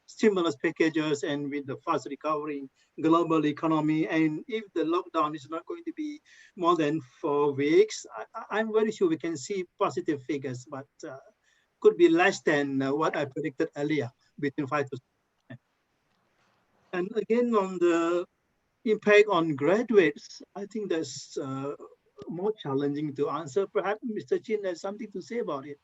stimulus packages and with the fast recovering global economy. And if the lockdown is not going to be more than 4 weeks, I'm very sure we can see positive figures, but could be less than what I predicted earlier, between 5 to 6%. And again, on the impact on graduates, I think that's more challenging to answer. Perhaps Mr. Chin has something to say about it.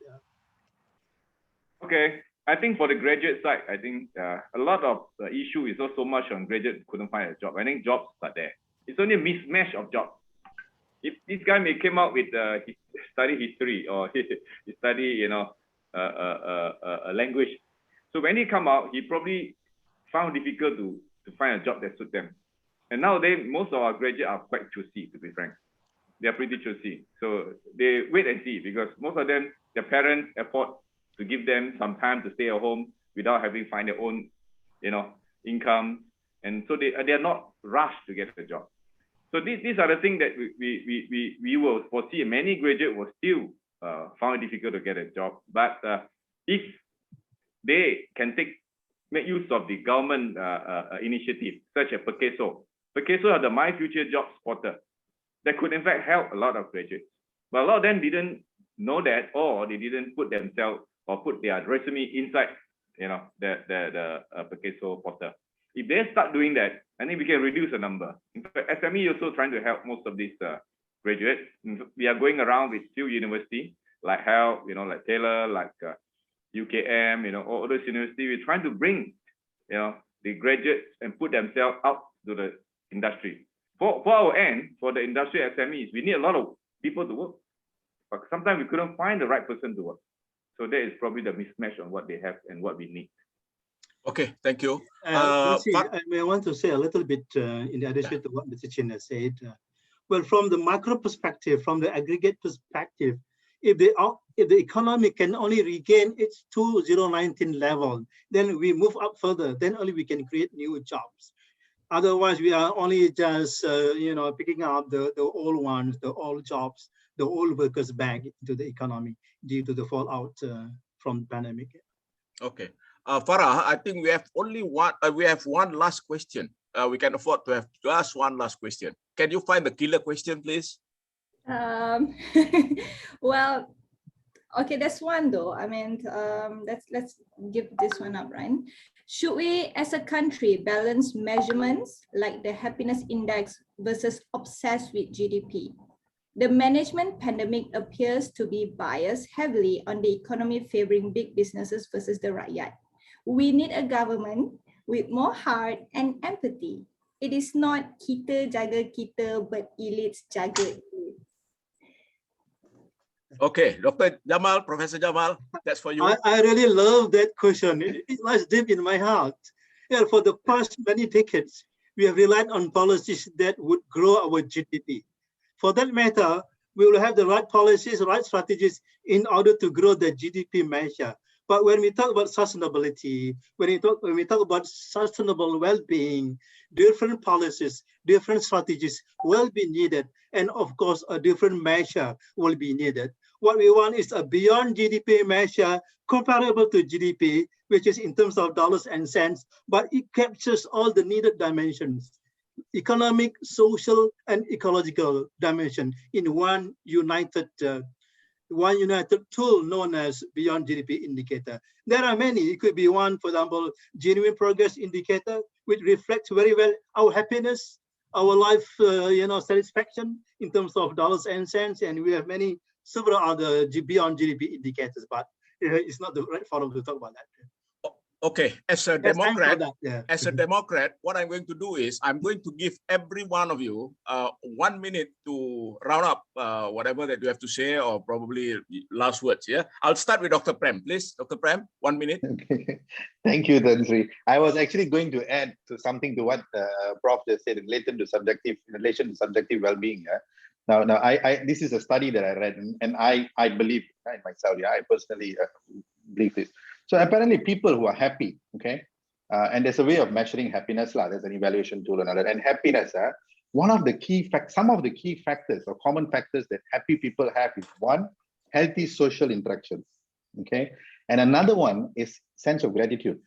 Okay, I think for the graduate side, I think a lot of the issue is not so much on graduate couldn't find a job. I think jobs are there. It's only a mismatch of jobs. If this guy may came out with he study history or he study a language, so when he come out, he probably found difficult to find a job that suits them. And nowadays, most of our graduates are quite choosy, to be frank. They are pretty choosy. So they wait and see, because most of them, their parents afford to give them some time to stay at home without having to find their own, income. And so they are not rushed to get a job. So these are the things that we will foresee. Many graduates will still find it difficult to get a job. But if they can make use of the government initiative, such as PEMACU. PEMACU are the My Future Jobs portal that could in fact help a lot of graduates. But a lot of them didn't know that, or they didn't put themselves or put their resume inside, the PEMACU portal. If they start doing that, I think we can reduce the number. In fact, SME also trying to help most of these graduates. We are going around with few universities like HELP, like Taylor, like UKM, all those universities. We're trying to bring, the graduates and put themselves out to the industry. For our end, for the industry SMEs, we need a lot of people to work, but sometimes we couldn't find the right person to work. So that is probably the mismatch on what they have and what we need. Okay, thank you. I want to say a little bit in addition to what Mr. Chin has said. Well, from the macro perspective, from the aggregate perspective, if the economy can only regain its 2019 level, then we move up further. Then only we can create new jobs. Otherwise, we are only just picking up the old ones, the old jobs, the old workers back into the economy due to the fallout from the pandemic. Okay. Farah, I think we have only one. We have one last question. We can afford to have just one last question. Can you find the killer question, please? Well, okay, that's one though. I mean, let's give this one up, right? Should we, as a country, balance measurements like the happiness index versus obsessed with GDP? The management pandemic appears to be biased heavily on the economy favoring big businesses versus the rakyat. We need a government with more heart and empathy. It is not kita jaga kita, but elites jaga elites. Okay, Dr. Jamal, Professor Jamal, that's for you. I really love that question. It lies deep in my heart. Yeah, for the past many decades, we have relied on policies that would grow our GDP. For that matter, we will have the right policies, right strategies in order to grow the GDP measure. But when we talk about sustainability, when we talk about sustainable well-being, different policies, different strategies will be needed. And of course, a different measure will be needed. What we want is a beyond GDP measure comparable to GDP, which is in terms of dollars and cents, but it captures all the needed dimensions: economic, social, and ecological dimension in one united tool known as beyond GDP indicator. There are many. It could be one, for example, genuine progress indicator, which reflects very well our happiness, our life, satisfaction in terms of dollars and cents. And we have several other beyond GDP indicators, but it's not the right forum to talk about that. Okay, as a Democrat, what I'm going to do is I'm going to give every one of you 1 minute to round up whatever that you have to say, or probably last words. Yeah, I'll start with Dr. Prem, please. Dr. Prem, 1 minute. Okay. Thank you, Tan Sri. I was actually going to add to something to what Prof just said in relation to subjective well-being. Now, this is a study that I read, and I believe in myself. Yeah, I personally believe this. So apparently people who are happy, okay, and there's a way of measuring happiness, there's an evaluation tool and all that. And happiness, some of the key factors or common factors that happy people have is one, healthy social interactions, okay? And another one is sense of gratitude,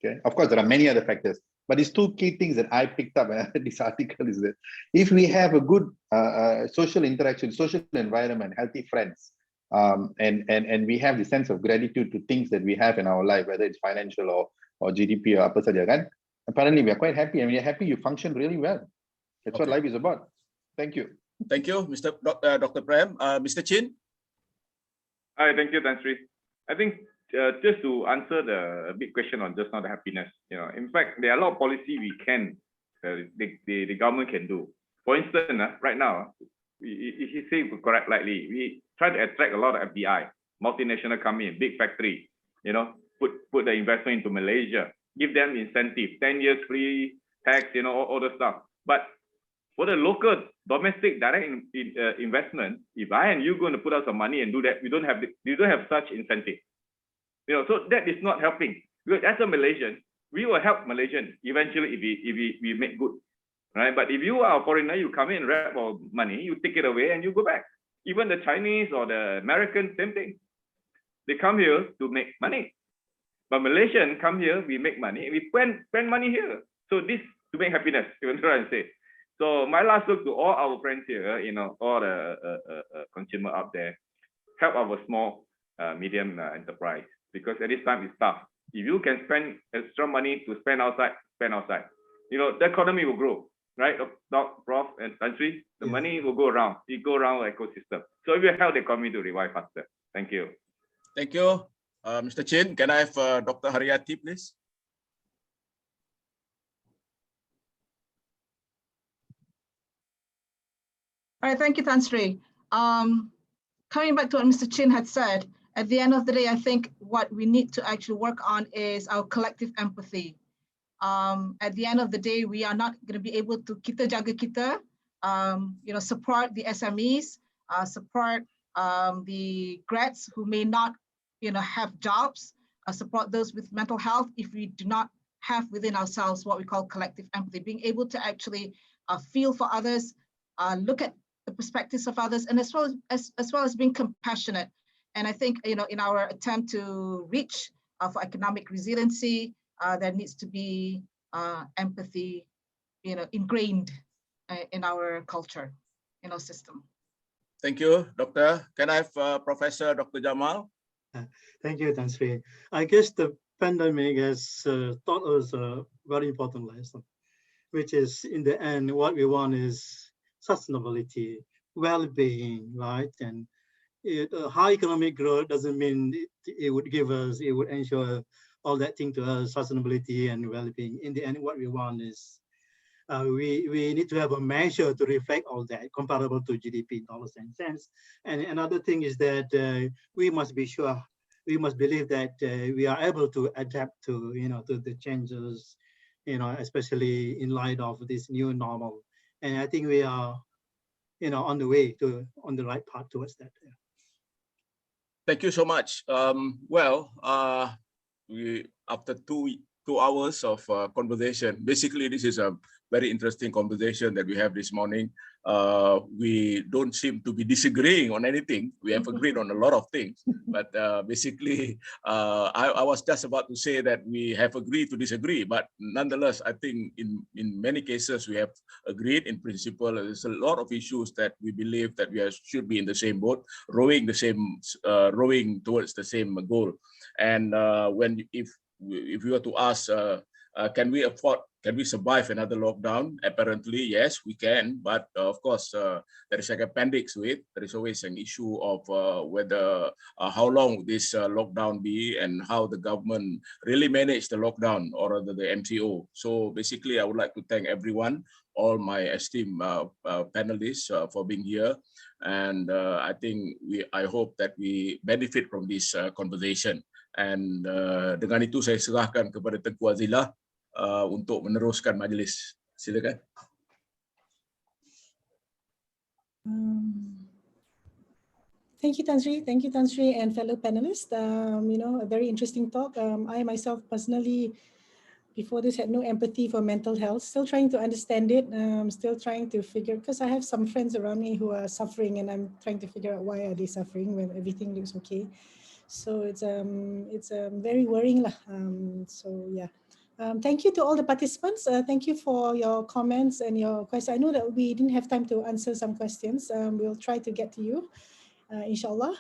okay? Of course, there are many other factors, but these two key things that I picked up in this article is that if we have a good social interaction, social environment, healthy friends, and we have the sense of gratitude to things that we have in our life, whether it's financial or GDP or apa saja, kan? Apparently we are quite happy, and when you're happy, you function really well. That's what life is about. Thank you. Thank you, Dr. Prem. Mr. Chin. Hi, thank you, Tan Sri. I think just to answer the big question on just now the happiness, in fact, there are a lot of policy we can, the government can do. For instance, right now, if you say correct lightly, we try to attract a lot of FDI, multinational come in, big factory, put the investment into Malaysia, give them incentive, 10 years free tax, all the stuff. But for the local domestic direct investment, if I and you going to put out some money and do that, we don't have such incentive. So that is not helping. Because as a Malaysian, we will help Malaysian eventually if we make good right? But if you are a foreigner, you come in, wrap our money, you take it away and you go back. Even the Chinese or the Americans, same thing. They come here to make money. But Malaysians come here, we make money, we spend money here. So this to make happiness, you know what I'm saying? So my last look to all our friends here, you know, all the consumer out there, help our small, medium enterprise, because at this time it's tough. If you can spend extra money to spend outside, spend outside. You know, the economy will grow, right? Prof and country, the money will go around. It go around the ecosystem. So it will help the economy to revive faster. Thank you. Thank you. Mr. Chin, can I have Dr. Haryati, please? All right, thank you, Tan Sri. Coming back to what Mr. Chin had said, at the end of the day, I think what we need to actually work on is our collective empathy. At the end of the day, we are not going to be able to kita jaga kita, you know, support the SMEs, support the grads who may not, you know, have jobs, support those with mental health if we do not have within ourselves what we call collective empathy, being able to actually feel for others, look at the perspectives of others, and as well as being compassionate. And I think, you know, in our attempt to reach for economic resiliency, there needs to be empathy, you know, ingrained in our culture, in our system. Thank you, Doctor. Can I have Professor Dr. Jamal? Thank you, Tan Sri. I guess the pandemic has taught us a very important lesson, which is in the end, what we want is sustainability, well-being, right? And high economic growth doesn't mean it would ensure all that thing to us, sustainability and well-being. In the end, what we want is we need to have a measure to reflect all that, comparable to GDP, dollars and cents. And another thing is that we must be sure, we must believe that we are able to adapt to, you know, to the changes, you know, especially in light of this new normal. And I think we are, you know, on the way to, on the right path towards that. Yeah. Thank you so much. We after two hours of conversation, basically this is a very interesting conversation that we have this morning. We don't seem to be disagreeing on anything. We have agreed on a lot of things, but basically, I was just about to say that we have agreed to disagree, but nonetheless, I think in many cases we have agreed in principle. There's a lot of issues that we believe that we should be in the same boat, rowing towards the same goal. And if we were to ask, can we survive another lockdown? Apparently, yes, we can. But of course, there is like appendix to it. There is always an issue of whether how long this lockdown be and how the government really manage the lockdown, or rather the MCO. So basically, I would like to thank everyone, all my esteemed panelists for being here. And I hope that we benefit from this conversation. And dengan itu saya serahkan kepada Tengku Azilah untuk meneruskan majlis. Silakan. Thank you, Tan Sri. Thank you, Tan Sri, and fellow panelists. You know, a very interesting talk. I myself personally, before this, had no empathy for mental health. Still trying to understand it. Still trying to figure, because I have some friends around me who are suffering, and I'm trying to figure out why are they suffering when everything looks okay. So it's very worrying lah. So yeah. Thank you to all the participants. Thank you for your comments and your questions. I know that we didn't have time to answer some questions. We'll try to get to you, inshallah.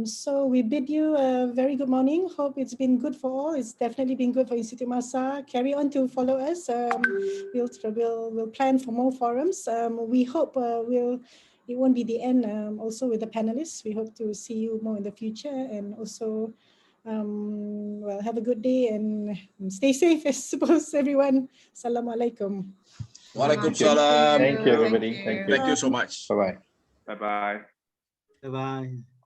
So we bid you a very good morning. Hope it's been good for all. It's definitely been good for Institute Masa. Carry on to follow us. We'll plan for more forums. We hope it won't be the end. Also with the panelists, we hope to see you more in the future, and also well, have a good day and stay safe, I suppose, everyone. Assalamualaikum. Waalaikumsalam. Thank you, everybody. Thank you. Thank you so much. Bye-bye. Bye-bye. Bye-bye.